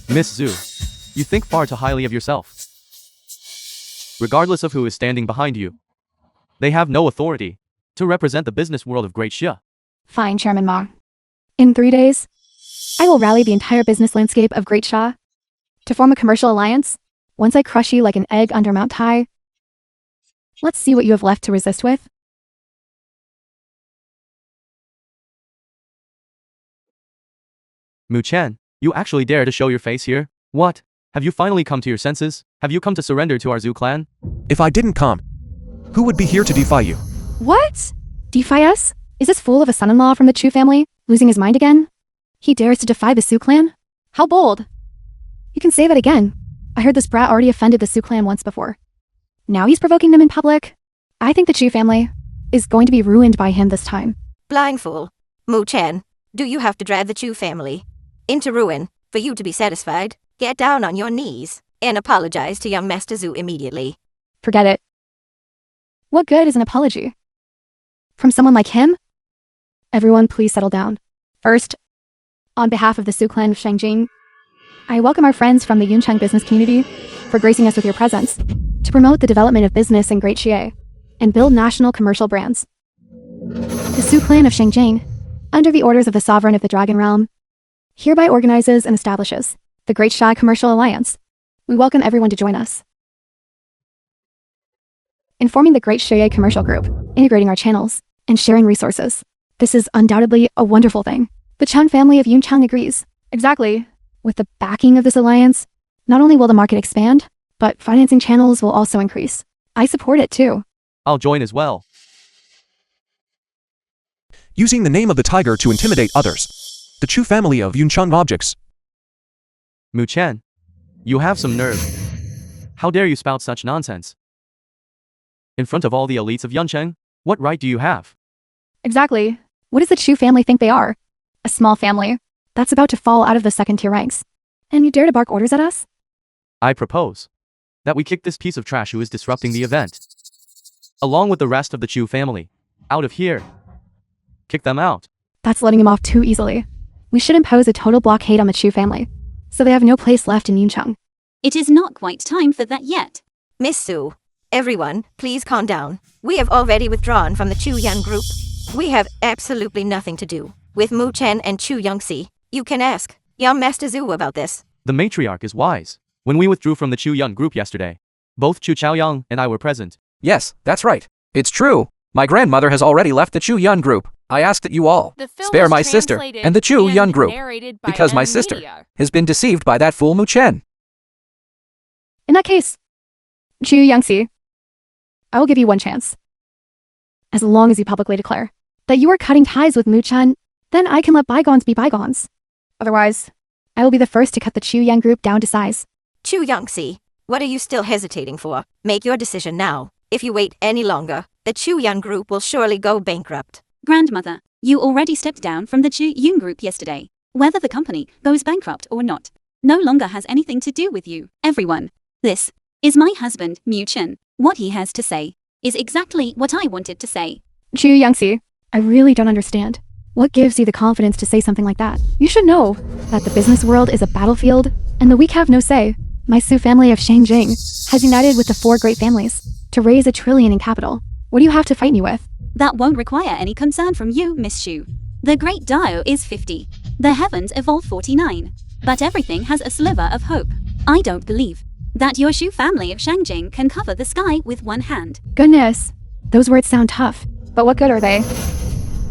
Miss Zhu, you think far too highly of yourself. Regardless of who is standing behind you, they have no authority to represent the business world of Great Xia. Fine, Chairman Ma. In 3 days, I will rally the entire business landscape of Great Xia to form a commercial alliance. Once I crush you like an egg under Mount Tai, let's see what you have left to resist with. Mu Chen, you actually dare to show your face here? What? Have you finally come to your senses? Have you come to surrender to our Zhu clan? If I didn't come, who would be here to defy you? What? Defy us? Is this fool of a son-in-law from the Chu family losing his mind again? He dares to defy the Su clan? How bold! You can say that again. I heard this brat already offended the Su clan once before. Now he's provoking them in public. I think the Chu family is going to be ruined by him this time. Blind fool. Mu Chen, do you have to drag the Chu family into ruin for you to be satisfied? Get down on your knees and apologize to young Master Zhu immediately. Forget it. What good is an apology? From someone like him? Everyone please settle down. First, on behalf of the Su clan of Shangjing, I welcome our friends from the Yuncheng business community for gracing us with your presence to promote the development of business in Great Xie and build national commercial brands. The Su clan of Shangjing, under the orders of the sovereign of the Dragon Realm, hereby organizes and establishes the Great Xia Commercial Alliance. We welcome everyone to join us in forming the Great Xie Commercial Group, integrating our channels, and sharing resources. This is undoubtedly a wonderful thing. The Chen family of Yuncheng agrees. Exactly. With the backing of this alliance, not only will the market expand, but financing channels will also increase. I support it too. I'll join as well. Using the name of the tiger to intimidate others. The Chu family of Yuncheng objects. Mu Chen, you have some nerve. How dare you spout such nonsense? In front of all the elites of Yuncheng, what right do you have? Exactly. What does the Chu family think they are? A small family that's about to fall out of the second-tier ranks. And you dare to bark orders at us? I propose that we kick this piece of trash who is disrupting the event, along with the rest of the Chu family, out of here. Kick them out. That's letting him off too easily. We should impose a total blockade on the Chu family, so they have no place left in Yuncheng. It is not quite time for that yet. Miss Su, everyone, please calm down. We have already withdrawn from the Chu Yan group. We have absolutely nothing to do with Mu Chen and Chu Yongxi. You can ask young Master Zhu about this. The matriarch is wise. When we withdrew from the Chu Yun group yesterday, both Chu Chaoyang and I were present. Yes, that's right. It's true. My grandmother has already left the Chu Yun group. I ask that you all spare my sister and the Chu Yun group, because my sister has been deceived by that fool Mu Chen. In that case, Chu Yangxi, I will give you one chance. As long as you publicly declare that you are cutting ties with Mu Chen, then I can let bygones be bygones. Otherwise, I will be the first to cut the Chu Yan group down to size. Chu Yongxi, what are you still hesitating for? Make your decision now. If you wait any longer, the Chu Yan group will surely go bankrupt. Grandmother, you already stepped down from the Chu Yun group yesterday. Whether the company goes bankrupt or not, no longer has anything to do with you. Everyone, this is my husband, Mu Chen. What he has to say is exactly what I wanted to say. Chu Yangxi, I really don't understand. What gives you the confidence to say something like that? You should know that the business world is a battlefield, and the weak have no say. My Su family of Shangjing has united with the 4 great families to raise $1 trillion in capital. What do you have to fight me with? That won't require any concern from you, Miss Shu. The great Dao is 50. The heavens evolve 49. But everything has a sliver of hope. I don't believe that your Shu family of Shangjing can cover the sky with one hand. Goodness, those words sound tough, but what good are they?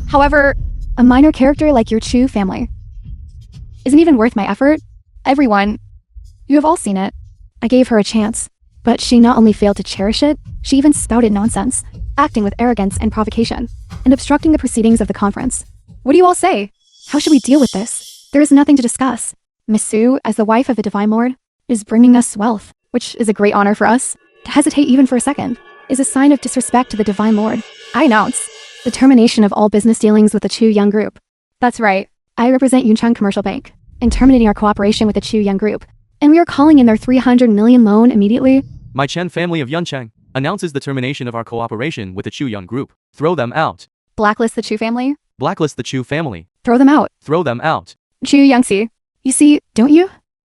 However, a minor character like your Chu family isn't even worth my effort. Everyone, you have all seen it. I gave her a chance, but she not only failed to cherish it, she even spouted nonsense, acting with arrogance and provocation, and obstructing the proceedings of the conference. What do you all say? How should we deal with this? There is nothing to discuss. Miss Su, as the wife of the Divine Lord, is bringing us wealth, which is a great honor for us. To hesitate even for a second is a sign of disrespect to the Divine Lord. I announce the termination of all business dealings with the Chu Young Group. That's right. I represent Yuncheng Commercial Bank, and terminating our cooperation with the Chu Young Group. And we are calling in their 300 million loan immediately. My Chen family of Yuncheng announces the termination of our cooperation with the Chu Yun Group. Throw them out. Blacklist the Chu family. Blacklist the Chu family. Throw them out. Throw them out. Chu Youngsi. You see, don't you?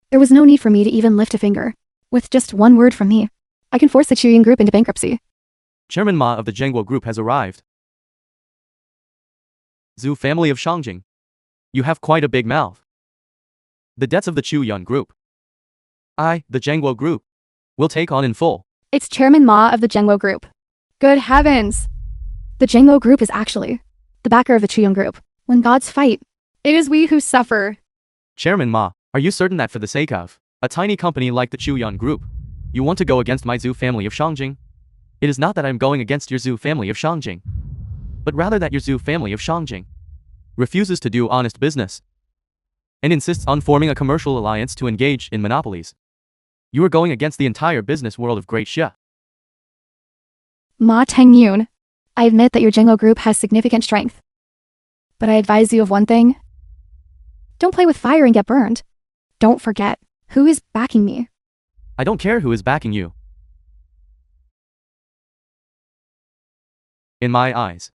There was no need for me to even lift a finger. With just one word from me, I can force the Chu Yun Group into bankruptcy. Chairman Ma of the Zhengguo Group has arrived. Zhu family of Shangjing. You have quite a big mouth. The debts of the Chu Yun Group, I, the Zhengguo Group, will take on in full. It's Chairman Ma of the Zhengguo Group. Good heavens! The Zhengguo Group is actually the backer of the Chu Yun Group. When gods fight, it is we who suffer. Chairman Ma, are you certain that for the sake of a tiny company like the Chu Yun Group, you want to go against my Zhu family of Shangjing? It is not that I am going against your Zhu family of Shangjing, but rather that your Zhu family of Shangjing refuses to do honest business and insists on forming a commercial alliance to engage in monopolies. You are going against the entire business world of Great Xia. Ma Tengyun, I admit that your Zhengguo Group has significant strength. But I advise you of one thing. Don't play with fire and get burned. Don't forget who is backing me. I don't care who is backing you. In my eyes,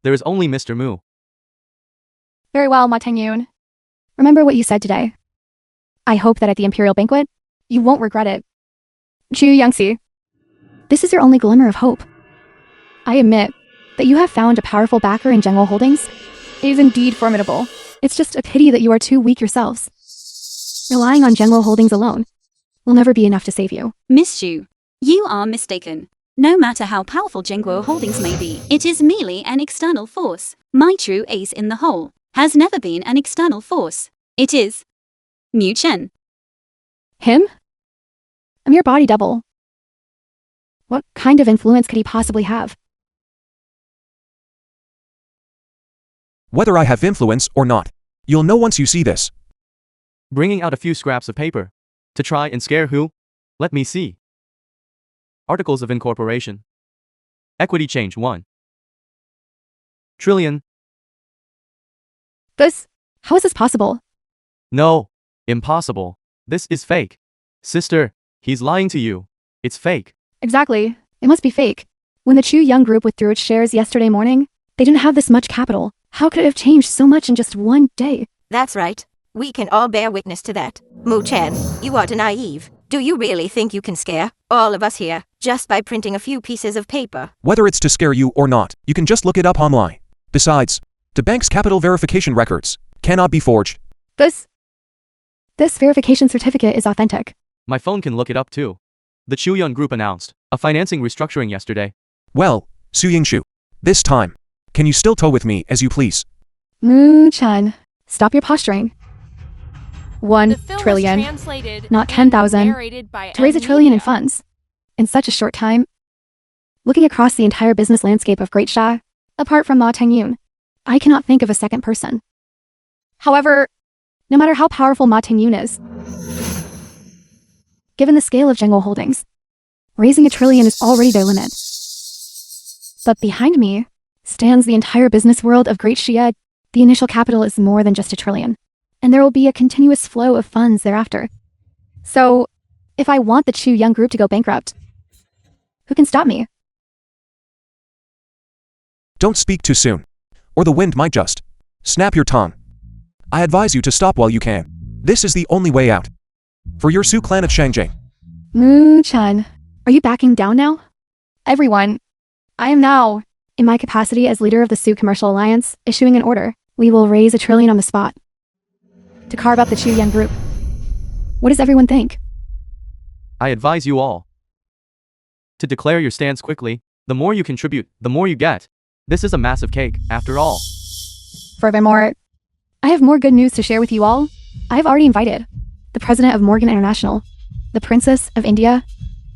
there is only Mr. Mu. Very well, Ma Tengyun. Remember what you said today. I hope that at the Imperial Banquet, you won't regret it. Chu Youngsi, this is your only glimmer of hope. I admit that you have found a powerful backer in Zhengguo Holdings. It is indeed formidable. It's just a pity that you are too weak yourselves. Relying on Zhengguo Holdings alone will never be enough to save you. Miss Shu, you are mistaken. No matter how powerful Zhengguo Holdings may be, it is merely an external force. My true ace in the hole has never been an external force. It is Mu Chen. Him? A mere body double. What kind of influence could he possibly have? Whether I have influence or not, you'll know once you see this. Bringing out a few scraps of paper to try and scare who? Let me see. Articles of incorporation. Equity change 1 trillion. How is this possible? No, impossible. This is fake. Sister, he's lying to you. It's fake. Exactly. It must be fake. When the Chu Young Group withdrew its shares yesterday morning, they didn't have this much capital. How could it have changed so much in just one day? That's right. We can all bear witness to that. Mu Chen, you are naive. Do you really think you can scare all of us here just by printing a few pieces of paper? Whether it's to scare you or not, you can just look it up online. Besides, the bank's capital verification records cannot be forged. This verification certificate is authentic. My phone can look it up too. The Chu Yun Group announced a financing restructuring yesterday. Well, Su Yingshu, this time, can you still tow with me as you please? Mu Chen, stop your posturing. The 1 film was trillion, translated not and 10,000, narrated by to raise $1 trillion in funds. In such a short time, looking across the entire business landscape of Great Xia, apart from Ma Tengyun, I cannot think of a second person. However, no matter how powerful Ma Tengyun is, given the scale of Zhengguo Holdings, raising $1 trillion is already their limit. But behind me stands the entire business world of Great Xia. The initial capital is more than just $1 trillion, and there will be a continuous flow of funds thereafter. So, if I want the Chu Young Group to go bankrupt, who can stop me? Don't speak too soon, or the wind might just snap your tongue. I advise you to stop while you can. This is the only way out. For your Su clan of Shangjing. Mu Chen, are you backing down now? Everyone, I am now, in my capacity as leader of the Su Commercial Alliance, issuing an order. We will raise $1 trillion on the spot to carve up the Chu Young Group. What does everyone think? I advise you all to declare your stance quickly. The more you contribute, the more you get. This is a massive cake, after all. Furthermore, I have more good news to share with you all. I have already invited the president of Morgan International, the Princess of India,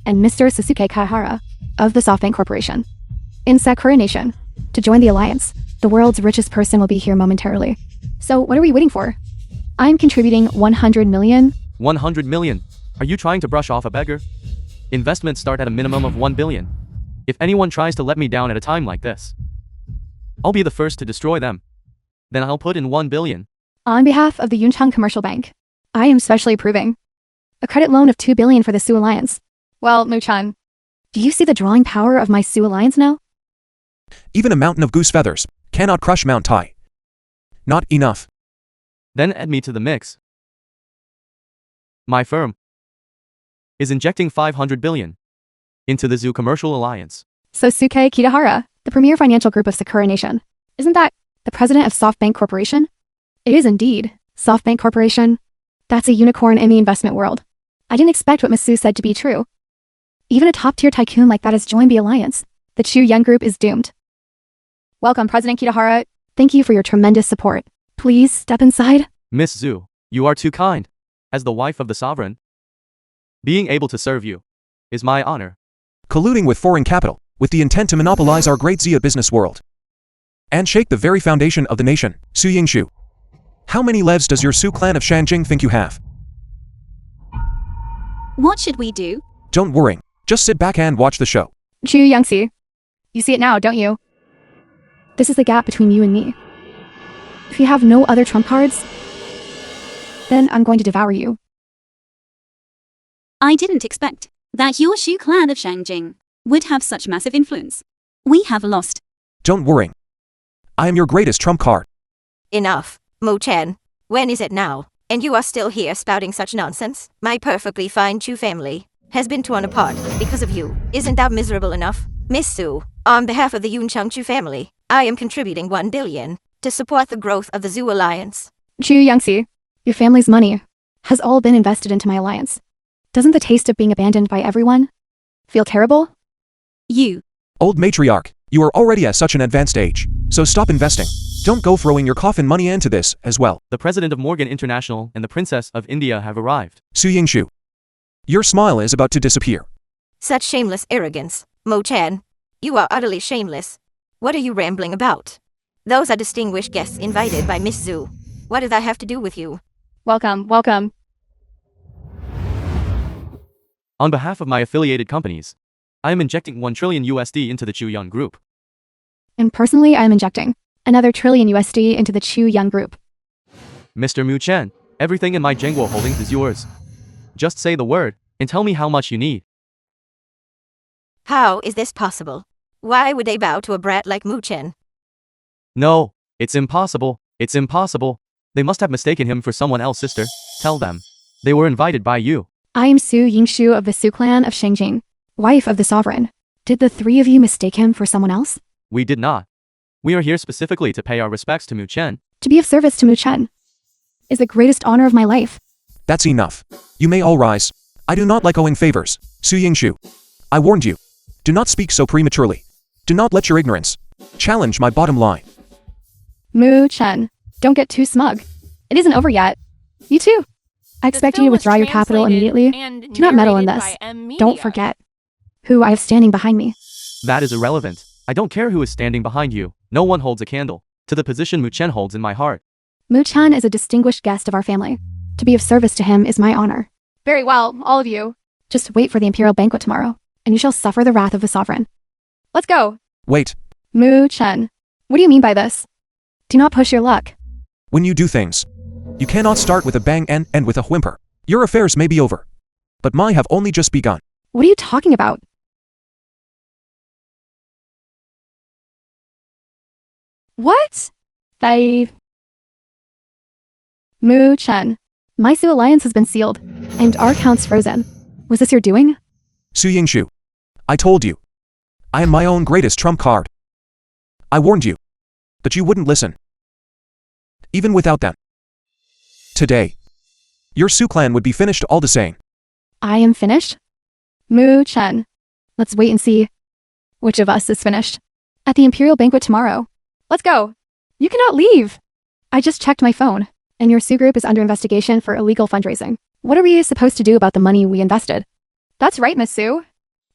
and Mr. Sasuke Kaihara of the SoftBank Corporation in Sakura Nation to join the alliance. The world's richest person will be here momentarily. So what are we waiting for? I'm contributing 100 million. 100 million? Are you trying to brush off a beggar? Investments start at a minimum of 1 billion. If anyone tries to let me down at a time like this, I'll be the first to destroy them. Then I'll put in 1 billion. On behalf of the Yuncheng Commercial Bank, I am specially approving a credit loan of 2 billion for the Sioux Alliance. Well, Mu-chan, do you see the drawing power of my Sioux Alliance now? Even a mountain of goose feathers cannot crush Mount Tai. Not enough. Then add me to the mix. My firm is injecting 500 billion into the Zoo Commercial Alliance. Sosuke Kitahara, the premier financial group of Sakura Nation. Isn't that the president of SoftBank Corporation? It is indeed. SoftBank Corporation. That's a unicorn in the investment world. I didn't expect what Masu said to be true. Even a top-tier tycoon like that has joined the alliance. The Chu Young Group is doomed. Welcome, President Kitahara. Thank you for your tremendous support. Please step inside. Miss Zhu, you are too kind. As the wife of the sovereign, being able to serve you is my honor. Colluding with foreign capital, with the intent to monopolize our great Zia business world. And shake the very foundation of the nation, Su Yingshu. How many levs does your Su clan of Shanjing think you have? What should we do? Don't worry, just sit back and watch the show. Chu Youngsi. You see it now, don't you? This is the gap between you and me. If you have no other trump cards, then I'm going to devour you. I didn't expect that your Shu clan of Shangjing would have such massive influence. We have lost. Don't worry. I am your greatest trump card. Enough, Mo-chan. When is it now? And you are still here spouting such nonsense? My perfectly fine Chu family has been torn apart because of you. Isn't that miserable enough? Miss Su, on behalf of the Yuncheng Chu family, I am contributing 1 billion to support the growth of the Zoo Alliance. Chu Youngsi, your family's money has all been invested into my alliance. Doesn't the taste of being abandoned by everyone feel terrible? You. Old matriarch, you are already at such an advanced age, so stop investing. Don't go throwing your coffin money into this as well. The president of Morgan International and the Princess of India have arrived. Su Yingshu. Your smile is about to disappear. Such shameless arrogance, Mo-chan. You are utterly shameless. What are you rambling about? Those are distinguished guests invited by Miss Zhu. What does that have to do with you? Welcome, welcome. On behalf of my affiliated companies, I am injecting 1 trillion USD into the Chu Young Group. And personally, I am injecting another trillion USD into the Chu Young Group. Mr. Mu Chen, everything in my Zhengguo holdings is yours. Just say the word, and tell me how much you need. How is this possible? Why would they bow to a brat like Mu-chen? No, it's impossible. It's impossible. They must have mistaken him for someone else, sister. Tell them. They were invited by you. I am Su Yingshu of the Su clan of Shangjing, wife of the sovereign. Did the three of you mistake him for someone else? We did not. We are here specifically to pay our respects to Mu Chen. To be of service to Mu Chen is the greatest honor of my life. That's enough. You may all rise. I do not like owing favors, Su Yingshu. I warned you. Do not speak so prematurely. Do not let your ignorance challenge my bottom line. Mu Chen, don't get too smug. It isn't over yet. You too. I expect you to withdraw your capital immediately. Do not meddle in this. Don't forget who I have standing behind me. That is irrelevant. I don't care who is standing behind you. No one holds a candle to the position Mu Chen holds in my heart. Mu Chen is a distinguished guest of our family. To be of service to him is my honor. Very well, all of you. Just wait for the imperial banquet tomorrow, and you shall suffer the wrath of the sovereign. Let's go. Wait. Mu Chen, what do you mean by this? Do not push your luck. When you do things, you cannot start with a bang and end with a whimper. Your affairs may be over, but mine have only just begun. What are you talking about? What? Mu Chen, my Su alliance has been sealed, and our accounts frozen. Was this your doing? Su Yingshu, I told you. I am my own greatest trump card. I warned you, but you wouldn't listen. Even without them. Today, your Su clan would be finished all the same. I am finished? Mu Chen. Let's wait and see which of us is finished. At the Imperial Banquet tomorrow. Let's go. You cannot leave. I just checked my phone, and your Su group is under investigation for illegal fundraising. What are we supposed to do about the money we invested? That's right, Miss Su.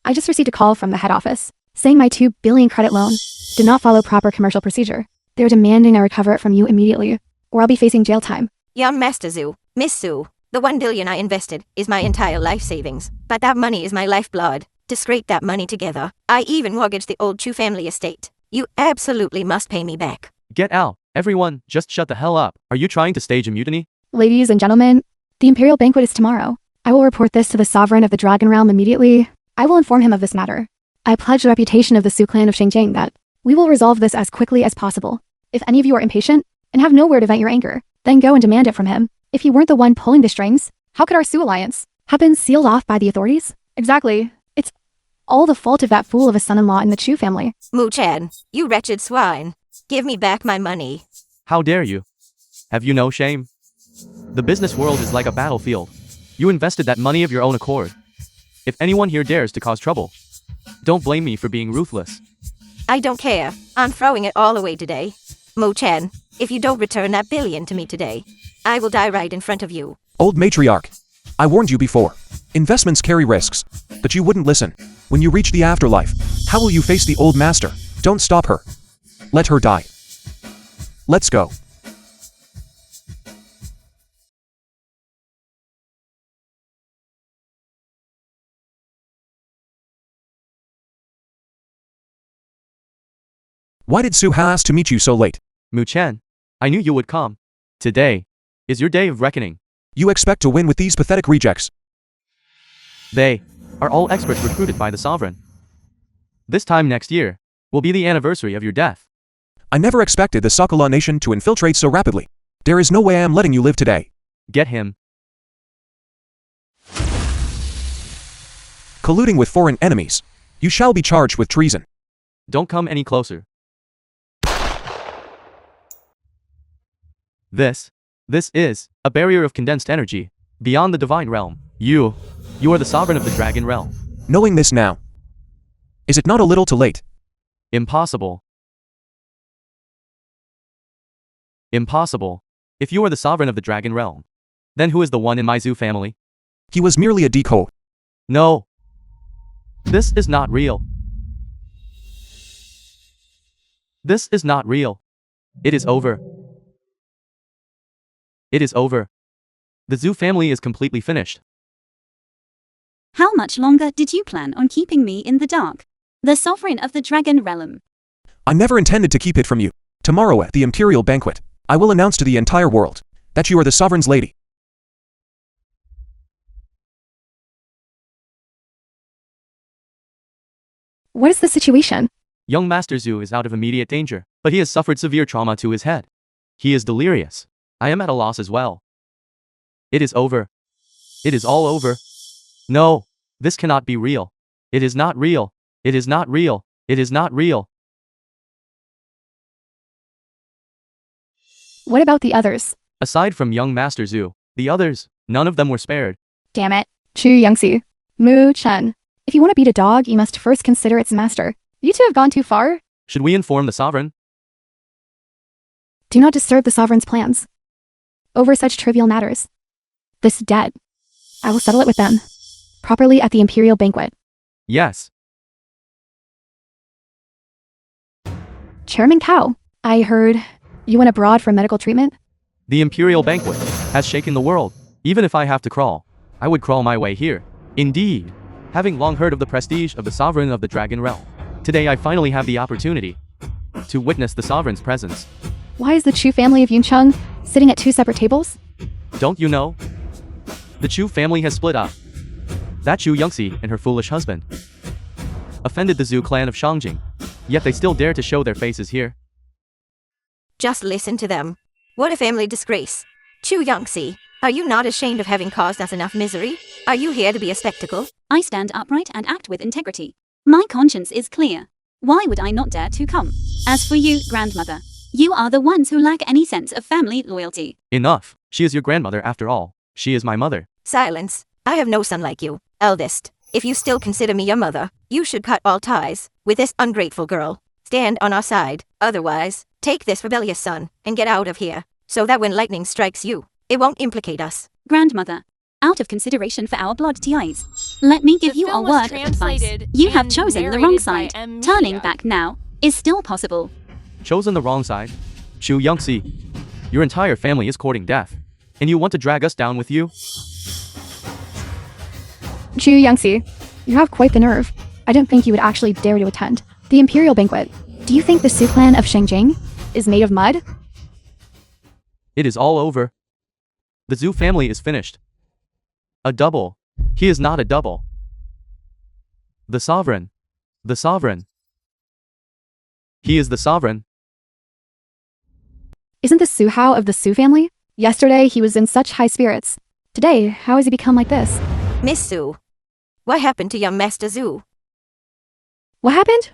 I just received a call from the head office, saying my 2 billion credit loan did not follow proper commercial procedure. They're demanding I recover it from you immediately, or I'll be facing jail time. Young Master Zu, Miss Su, the 1 billion I invested is my entire life savings, but that money is my lifeblood. To scrape that money together, I even mortgaged the old Chu family estate. You absolutely must pay me back. Get out. Everyone, just shut the hell up. Are you trying to stage a mutiny? Ladies and gentlemen, the Imperial Banquet is tomorrow. I will report this to the Sovereign of the Dragon Realm immediately. I will inform him of this matter. I pledge the reputation of the Su clan of Xinjiang that we will resolve this as quickly as possible. If any of you are impatient and have nowhere to vent your anger, then go and demand it from him. If he weren't the one pulling the strings, how could our Su alliance have been sealed off by the authorities? Exactly. It's all the fault of that fool of a son-in-law in the Chu family. Mu Chen, you wretched swine. Give me back my money. How dare you? Have you no shame? The business world is like a battlefield. You invested that money of your own accord. If anyone here dares to cause trouble, don't blame me for being ruthless. I don't care. I'm throwing it all away today. Mu Chen, if you don't return that billion to me today, I will die right in front of you. Old matriarch. I warned you before. Investments carry risks. But you wouldn't listen. When you reach the afterlife, how will you face the old master? Don't stop her. Let her die. Let's go. Why did Su ask to meet you so late? Mu Chen, I knew you would come. Today is your day of reckoning. You expect to win with these pathetic rejects. They are all experts recruited by the Sovereign. This time next year will be the anniversary of your death. I never expected the Sakala nation to infiltrate so rapidly. There is no way I am letting you live today. Get him. Colluding with foreign enemies. You shall be charged with treason. Don't come any closer. This is a barrier of condensed energy, beyond the divine realm. You are the sovereign of the dragon realm. Knowing this now, is it not a little too late? Impossible. Impossible. If you are the sovereign of the dragon realm, then who is the one in my Zhu family? He was merely a decoy. No. This is not real. This is not real. It is over. It is over. The Zhu family is completely finished. How much longer did you plan on keeping me in the dark? The Sovereign of the Dragon Realm. I never intended to keep it from you. Tomorrow at the Imperial Banquet, I will announce to the entire world that you are the Sovereign's lady. What is the situation? Young Master Zhu is out of immediate danger, but he has suffered severe trauma to his head. He is delirious. I am at a loss as well. It is over. It is all over. No, this cannot be real. It is not real. It is not real. It is not real. What about the others? Aside from young Master Zhu, the others, none of them were spared. Damn it. Chu Yangxi. Mu Chen. If you want to beat a dog, you must first consider its master. You two have gone too far. Should we inform the Sovereign? Do not disturb the Sovereign's plans over such trivial matters. This debt, I will settle it with them, properly at the Imperial Banquet. Yes. Chairman Cao, I heard you went abroad for medical treatment? The Imperial Banquet has shaken the world. Even if I have to crawl, I would crawl my way here. Indeed, having long heard of the prestige of the Sovereign of the Dragon Realm, today I finally have the opportunity to witness the Sovereign's presence. Why is the Chu family of Yuncheng sitting at two separate tables? Don't you know? The Chu family has split up. That Chu Yangxi and her foolish husband offended the Zhu clan of Shangjing, yet they still dare to show their faces here. Just listen to them. What a family disgrace. Chu Yangxi, are you not ashamed of having caused us enough misery? Are you here to be a spectacle? I stand upright and act with integrity. My conscience is clear. Why would I not dare to come? As for you, grandmother, you are the ones who lack any sense of family loyalty. Enough. She is your grandmother after all. She is my mother. Silence. I have no son like you, eldest. If you still consider me your mother, you should cut all ties with this ungrateful girl. Stand on our side. Otherwise, take this rebellious son and get out of here, so that when lightning strikes you, it won't implicate us. Grandmother, out of consideration for our blood ties, let me give The you a film was word of advice. translated You have and chosen the wrong narrated side. by M. Turning Media. back now is still possible. Chosen the wrong side? Chu Youngsi, your entire family is courting death, and you want to drag us down with you? Chu Youngsi, you have quite the nerve. I didn't think you would actually dare to attend the Imperial Banquet. Do you think the Su clan of Shangjing is made of mud? It is all over. The Zhu family is finished. A double. He is not a double. The sovereign. The sovereign. He is the sovereign. Isn't the Su Hao of the Su family? Yesterday, he was in such high spirits. Today, how has he become like this? Miss Su, what happened to young Master Zhu? What happened?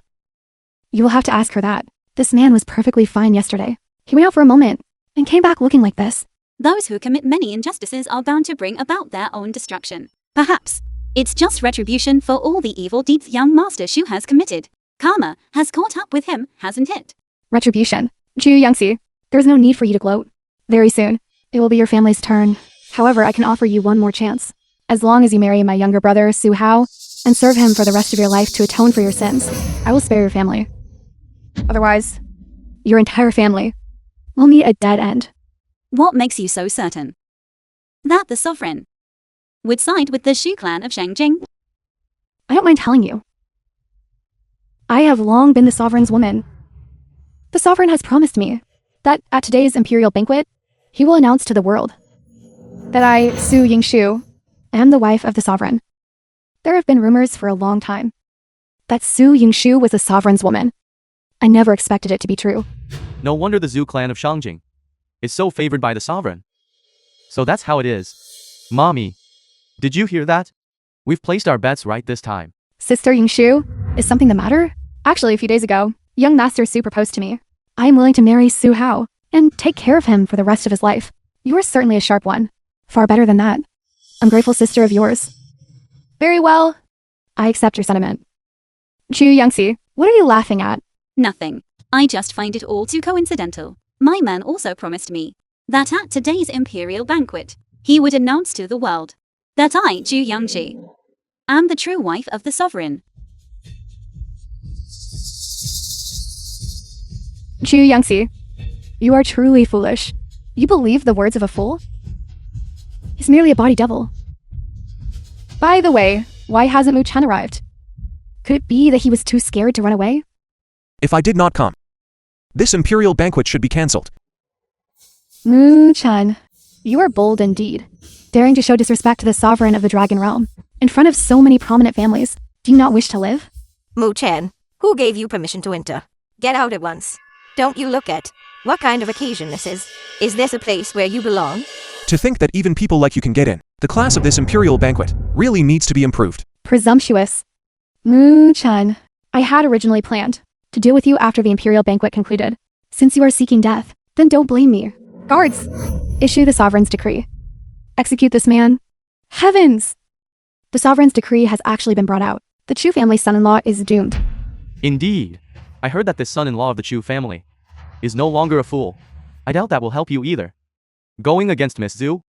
You will have to ask her that. This man was perfectly fine yesterday. He went out for a moment and came back looking like this. Those who commit many injustices are bound to bring about their own destruction. Perhaps it's just retribution for all the evil deeds young Master Shu has committed. Karma has caught up with him, hasn't it? Retribution. Chu Youngsi, there's no need for you to gloat. Very soon, it will be your family's turn. However, I can offer you one more chance. As long as you marry my younger brother, Su Hao, and serve him for the rest of your life to atone for your sins, I will spare your family. Otherwise, your entire family will meet a dead end. What makes you so certain that the sovereign would side with the Shu clan of Shangjing? I don't mind telling you. I have long been the sovereign's woman. The sovereign has promised me that at today's imperial banquet, he will announce to the world that I, Su Yingshu, am the wife of the sovereign. There have been rumors for a long time that Su Yingshu was the sovereign's woman. I never expected it to be true. No wonder the Zhu clan of Shangjing is so favored by the sovereign. So that's how it is. Mommy, did you hear that? We've placed our bets right this time. Sister Yingshu, is something the matter? Actually, a few days ago, young Master Su proposed to me. I am willing to marry Su Hao and take care of him for the rest of his life. You are certainly a sharp one. Far better than that. Ungrateful sister of yours. Very well. I accept your sentiment. Chu Youngsi, what are you laughing at? Nothing. I just find it all too coincidental. My man also promised me that at today's imperial banquet, he would announce to the world that I, Zhu Yangji, am the true wife of the sovereign. Chu Youngsi, you are truly foolish. You believe the words of a fool? He's merely a body devil. By the way, why hasn't Mu Chen arrived? Could it be that he was too scared to run away? If I did not come, this imperial banquet should be cancelled. Mu Chen, you are bold indeed. Daring to show disrespect to the sovereign of the Dragon Realm in front of so many prominent families. Do you not wish to live? Mu Chen, who gave you permission to enter? Get out at once. Don't you look at what kind of occasion this is? Is this a place where you belong? To think that even people like you can get in, the class of this imperial banquet really needs to be improved. Presumptuous. Mu Chen, I had originally planned to deal with you after the imperial banquet concluded. Since you are seeking death, then don't blame me. Guards, issue the sovereign's decree. Execute this man. Heavens! The sovereign's decree has actually been brought out. The Chu family's son-in-law is doomed. Indeed. I heard that this son-in-law of the Chu family is no longer a fool. I doubt that will help you either. Going against Miss Zhu?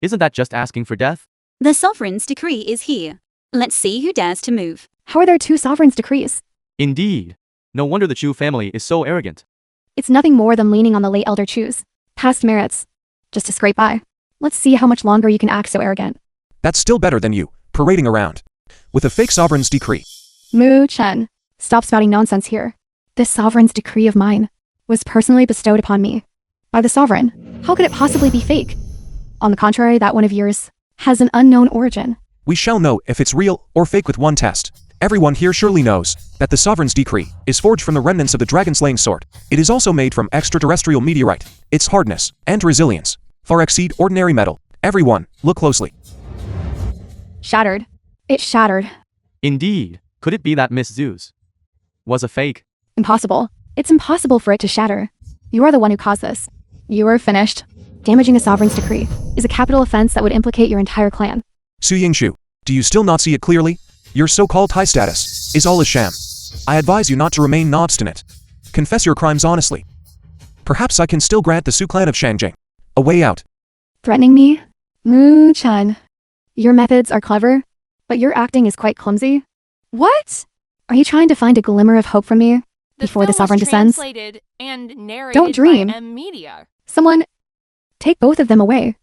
Isn't that just asking for death? The sovereign's decree is here. Let's see who dares to move. How are there two sovereigns' decrees? Indeed. No wonder the Chu family is so arrogant. It's nothing more than leaning on the late elder Chu's past merits, just to scrape by. Let's see how much longer you can act so arrogant. That's still better than you, parading around with a fake sovereign's decree. Mu Chen, stop spouting nonsense here. This sovereign's decree of mine was personally bestowed upon me by the sovereign. How could it possibly be fake? On the contrary, that one of yours has an unknown origin. We shall know if it's real or fake with one test. Everyone here surely knows that the sovereign's decree is forged from the remnants of the dragon-slaying sword. It is also made from extraterrestrial meteorite. Its hardness and resilience far exceed ordinary metal. Everyone, look closely. Shattered. It shattered. Indeed. Could it be that Miss Zhu's was a fake? Impossible. It's impossible for it to shatter. You are the one who caused this. You are finished. Damaging a sovereign's decree is a capital offense that would implicate your entire clan. Su Yingshu, do you still not see it clearly? Your so-called high status is all a sham. I advise you not to remain obstinate. Confess your crimes honestly. Perhaps I can still grant the Su clan of Shangjing a way out. Threatening me? Mu-chan. Your methods are clever, but your acting is quite clumsy. What? Are you trying to find a glimmer of hope from me before the sovereign descends? Translated and narrated Don't dream. by Media. Someone, take both of them away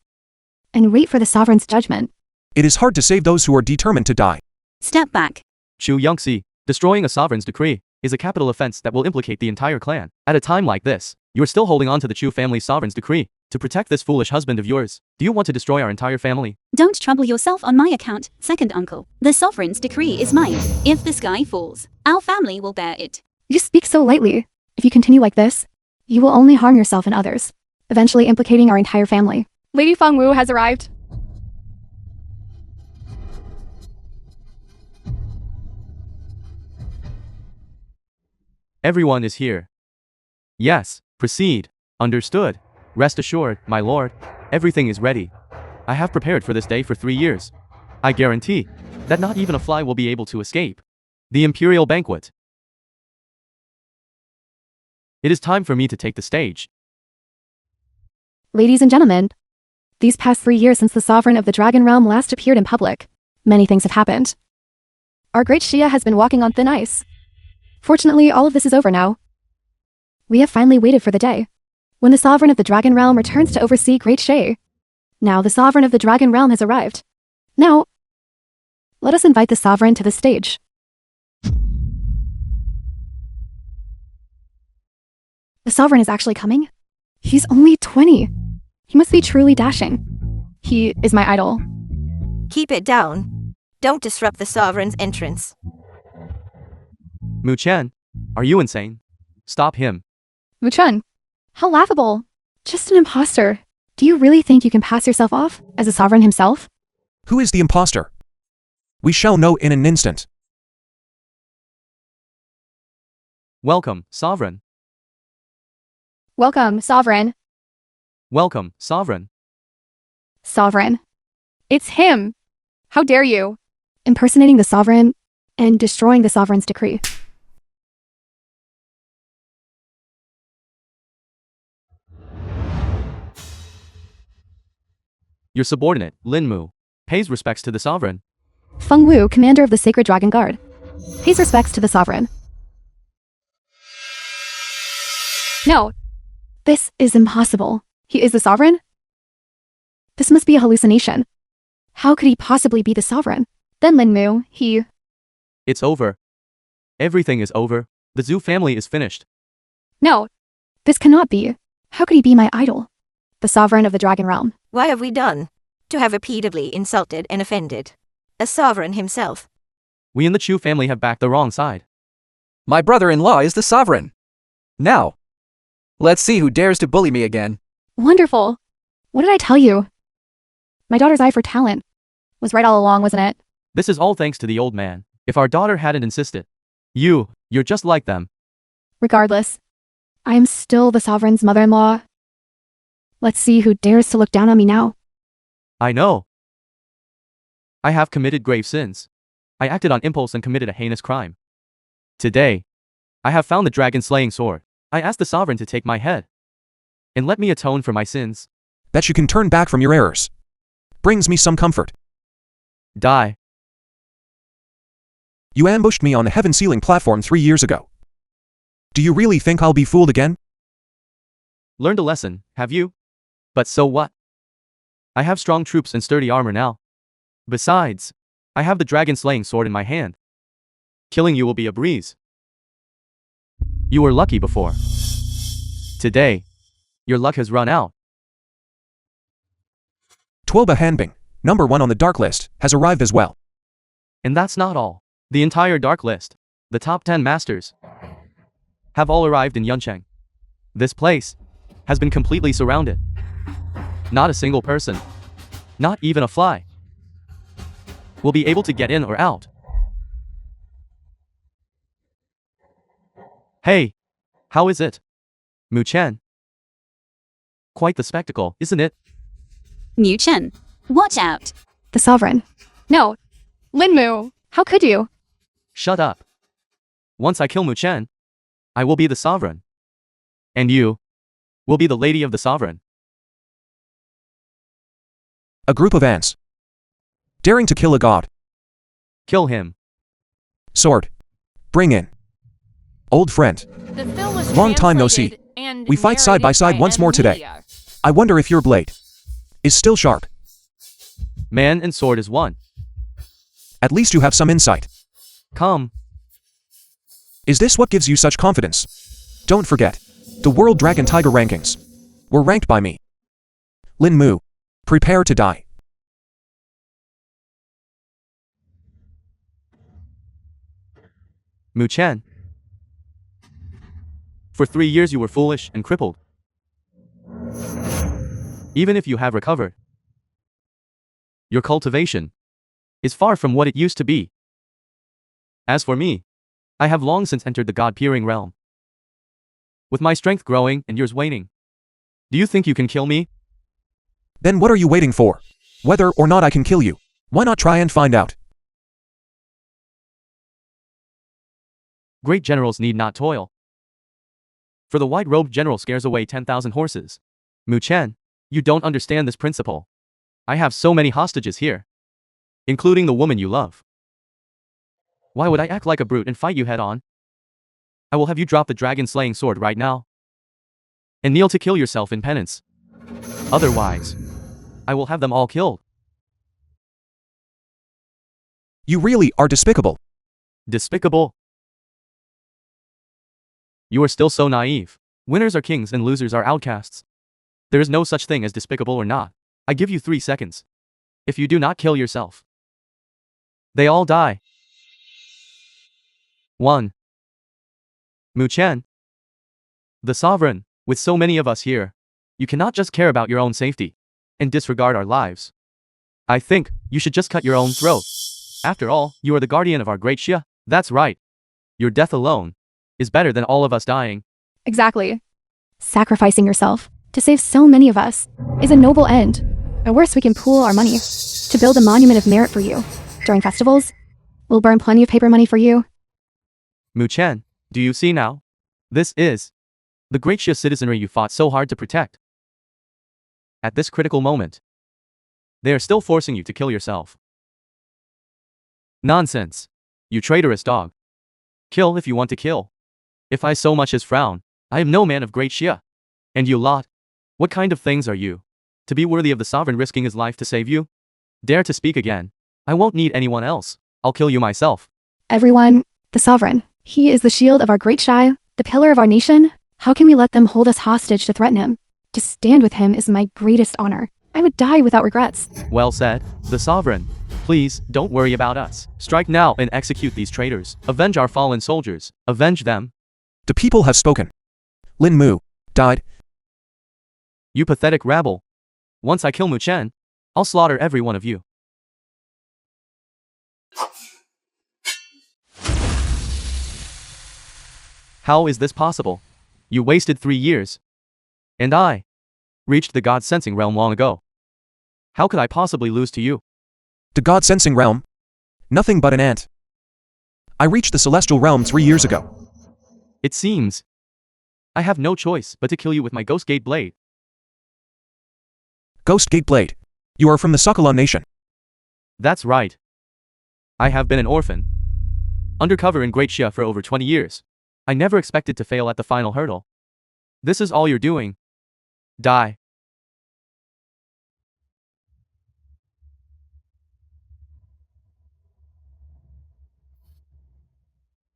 and wait for the sovereign's judgment. It is hard to save those who are determined to die. Step back. Chu Youngsi, destroying a sovereign's decree is a capital offense that will implicate the entire clan. At a time like this, you are still holding on to the Chu family's sovereign's decree to protect this foolish husband of yours. Do you want to destroy our entire family? Don't trouble yourself on my account, second uncle. The sovereign's decree is mine. If the sky falls, our family will bear it. You speak so lightly. If you continue like this, you will only harm yourself and others, eventually implicating our entire family. Lady Feng Wu has arrived. Everyone is here. Yes, proceed. Understood. Rest assured, my lord, everything is ready. I have prepared for this day for 3 years. I guarantee that not even a fly will be able to escape. The imperial banquet. It is time for me to take the stage. Ladies and gentlemen, these past 3 years since the sovereign of the Dragon Realm last appeared in public, many things have happened. Our great Shia has been walking on thin ice. Fortunately, all of this is over now. We have finally waited for the day when the sovereign of the Dragon Realm returns to oversee Great Shay. Now the sovereign of the Dragon Realm has arrived. Now, let us invite the sovereign to the stage. The sovereign is actually coming? He's only 20. He must be truly dashing. He is my idol. Keep it down. Don't disrupt the sovereign's entrance. Mu-chan, are you insane? Stop him. Mu-chan, how laughable. Just an imposter. Do you really think you can pass yourself off as a sovereign himself? Who is the impostor? We shall know in an instant. Welcome, sovereign. Welcome, sovereign. Welcome, sovereign. Sovereign. It's him. How dare you? Impersonating the sovereign and destroying the sovereign's decree. Your subordinate, Lin Mu, pays respects to the sovereign. Feng Wu, commander of the Sacred Dragon Guard, pays respects to the sovereign. No, this is impossible. He is the sovereign? This must be a hallucination. How could he possibly be the sovereign? Then Lin Mu, It's over. Everything is over. The Zhu family is finished. No, this cannot be. How could he be my idol? The sovereign of the Dragon Realm. Why have we done to have repeatedly insulted and offended a sovereign himself? We in the Chu family have backed the wrong side. My brother-in-law is the sovereign. Now, let's see who dares to bully me again. Wonderful. What did I tell you? My daughter's eye for talent was right all along, wasn't it? This is all thanks to the old man. If our daughter hadn't insisted. You're just like them. Regardless, I am still the sovereign's mother-in-law. Let's see who dares to look down on me now. I know. I have committed grave sins. I acted on impulse and committed a heinous crime. Today, I have found the dragon-slaying sword. I ask the sovereign to take my head and let me atone for my sins. That you can turn back from your errors brings me some comfort. Die. You ambushed me on the heaven ceiling platform 3 years ago. Do you really think I'll be fooled again? Learned a lesson, have you? But so what? I have strong troops and sturdy armor now. Besides, I have the dragon-slaying sword in my hand. Killing you will be a breeze. You were lucky before. Today, your luck has run out. Tuoba Hanbing, number 1 on the dark list, has arrived as well. And that's not all. The entire dark list, the top 10 masters, have all arrived in Yuncheng. This place has been completely surrounded. Not a single person, not even a fly, will be able to get in or out. Hey, how is it? Mu-chen? Quite the spectacle, isn't it? Mu-chen, watch out. The sovereign. No, Lin Mu, How could you? Shut up. Once I kill Mu Chen, I will be the sovereign. And you will be the lady of the sovereign. A group of ants. Daring to kill a god. Kill him. Sword. Bring in. Old friend. The film was Long time no see. translated and We fight side by narrated side once more today. media. I wonder if your blade is still sharp. Man and sword is one. At least you have some insight. Come. Is this what gives you such confidence? Don't forget, the World Dragon Tiger rankings were ranked by me. Lin Mu. Prepare to die. Mu Chen. For 3 years you were foolish and crippled. Even if you have recovered, your cultivation is far from what it used to be. As for me, I have long since entered the God-peering realm. With my strength growing and yours waning, do you think you can kill me? Then what are you waiting for? Whether or not I can kill you, why not try and find out? Great generals need not toil. For the white-robed general scares away 10,000 horses. Mu Chen, you don't understand this principle. I have so many hostages here, including the woman you love. Why would I act like a brute and fight you head-on? I will have you drop the dragon-slaying sword right now, and kneel to kill yourself in penance. Otherwise, I will have them all killed. You really are despicable. Despicable? You are still so naive. Winners are kings and losers are outcasts. There is no such thing as despicable or not. I give you 3 seconds. If you do not kill yourself, they all die. 1. Mu Chen. The sovereign, with so many of us here, you cannot just care about your own safety and disregard our lives. I think you should just cut your own throat. After all, you are the guardian of our great Xia. That's right. Your death alone is better than all of us dying. Exactly. Sacrificing yourself to save so many of us is a noble end. At worst, we can pool our money to build a monument of merit for you. During festivals, we'll burn plenty of paper money for you. Mu Chen, do you see now? This is the great Xia citizenry you fought so hard to protect. At this critical moment, they are still forcing you to kill yourself. Nonsense. You traitorous dog. Kill if you want to kill. If I so much as frown, I am no man of great Xia. And you lot, what kind of things are you, to be worthy of the sovereign risking his life to save you? Dare to speak again. I won't need anyone else. I'll kill you myself. Everyone, the sovereign. He is the shield of our great Xia, the pillar of our nation. How can we let them hold us hostage to threaten him? To stand with him is my greatest honor. I would die without regrets. Well said, the sovereign. Please, don't worry about us. Strike now and execute these traitors. Avenge our fallen soldiers. Avenge them. The people have spoken. Lin Mu died. You pathetic rabble. Once I kill Mu Chen, I'll slaughter every one of you. How is this possible? You wasted 3 years. And I reached the God-sensing realm long ago. How could I possibly lose to you? The God-sensing realm? Nothing but an ant. I reached the celestial realm 3 years ago. It seems I have no choice but to kill you with my Ghost Gate blade. Ghost Gate Blade. You are from the Sokolon Nation. That's right. I have been an orphan, undercover in Great Xia for over 20 years. I never expected to fail at the final hurdle. This is all you're doing. Die.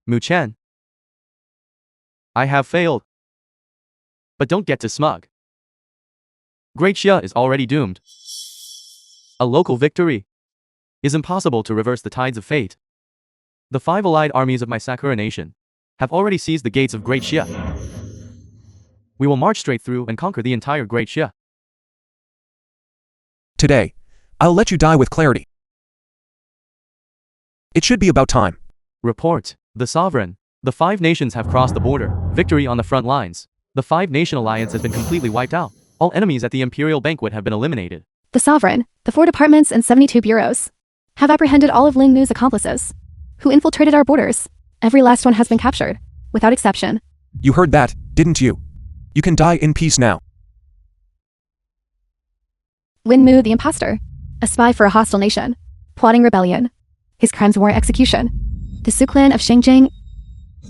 Mu Chen. I have failed. But don't get too smug. Great Xia is already doomed. A local victory is impossible to reverse the tides of fate. The 5 allied armies of my Sakura nation have already seized the gates of Great Xia. We will march straight through and conquer the entire Great Xia. Today, I'll let you die with clarity. It should be about time. Report, the sovereign. The 5 nations have crossed the border. Victory on the front lines. The 5-nation alliance has been completely wiped out. All enemies at the imperial banquet have been eliminated. The sovereign, the 4 departments and 72 bureaus have apprehended all of Ling Mu's accomplices. who infiltrated our borders. Every last one has been captured, without exception. You heard that, didn't you? You can die in peace now. Lin Mu, the imposter, a spy for a hostile nation, plotting rebellion. His crimes warrant execution. The Su clan of Shengjing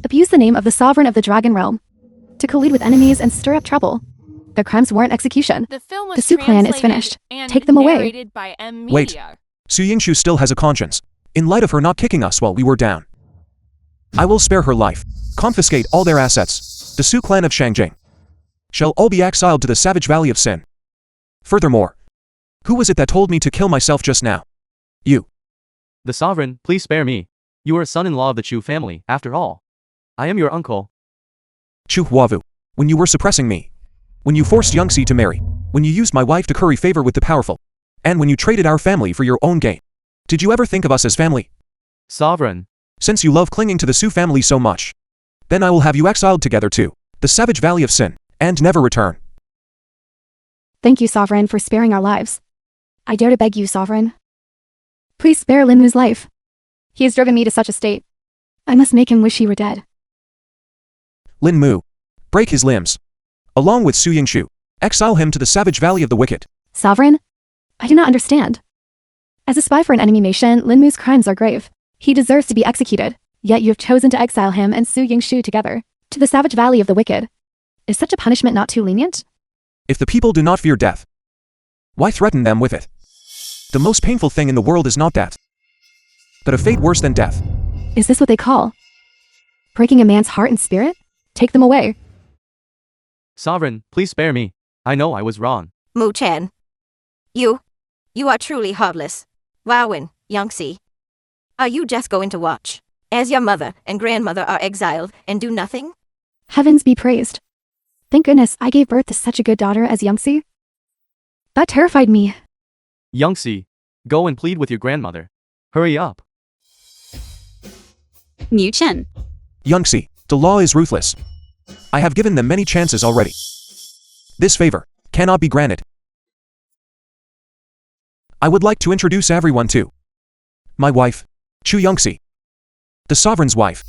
abused the name of the sovereign of the Dragon Realm to collude with enemies and stir up trouble. Their crimes warrant execution. The film was The Su clan is finished. and Take them away. narrated by M Wait. Media. Su Yingshu still has a conscience, in light of her not kicking us while we were down. I will spare her life, confiscate all their assets. The Su clan of Shangjing shall all be exiled to the savage valley of sin. Furthermore, who was it that told me to kill myself just now? You. The sovereign, please spare me. You are a son-in-law of the Chu family, after all. I am your uncle. Chu Huavu, when you were suppressing me, when you forced Youngsi to marry, when you used my wife to curry favor with the powerful, and when you traded our family for your own gain, did you ever think of us as family? Sovereign. Since you love clinging to the Su family so much, then I will have you exiled together to the savage valley of sin, and never return. Thank you, Sovereign, for sparing our lives. I dare to beg you, Sovereign. Please spare Lin Mu's life. He has driven me to such a state. I must make him wish he were dead. Lin Mu, break his limbs. Along with Su Yingshu, exile him to the savage valley of the wicked. Sovereign? I do not understand. As a spy for an enemy nation, Lin Mu's crimes are grave. He deserves to be executed, yet you have chosen to exile him and Su Yingshu together to the savage valley of the wicked. Is such a punishment not too lenient? If the people do not fear death, why threaten them with it? The most painful thing in the world is not death, but a fate worse than death. Is this what they call breaking a man's heart and spirit? Take them away. Sovereign, please spare me. I know I was wrong. Mu Chen. You are truly heartless. Wowin, Youngsi. Are you just going to watch as your mother and grandmother are exiled and do nothing? Heavens be praised. Thank goodness I gave birth to such a good daughter as Youngsi. That terrified me. Youngsi, go and plead with your grandmother. Hurry up. Mu Chen. Youngsi, the law is ruthless. I have given them many chances already. This favor cannot be granted. I would like to introduce everyone to my wife, Chu Youngsi, the sovereign's wife.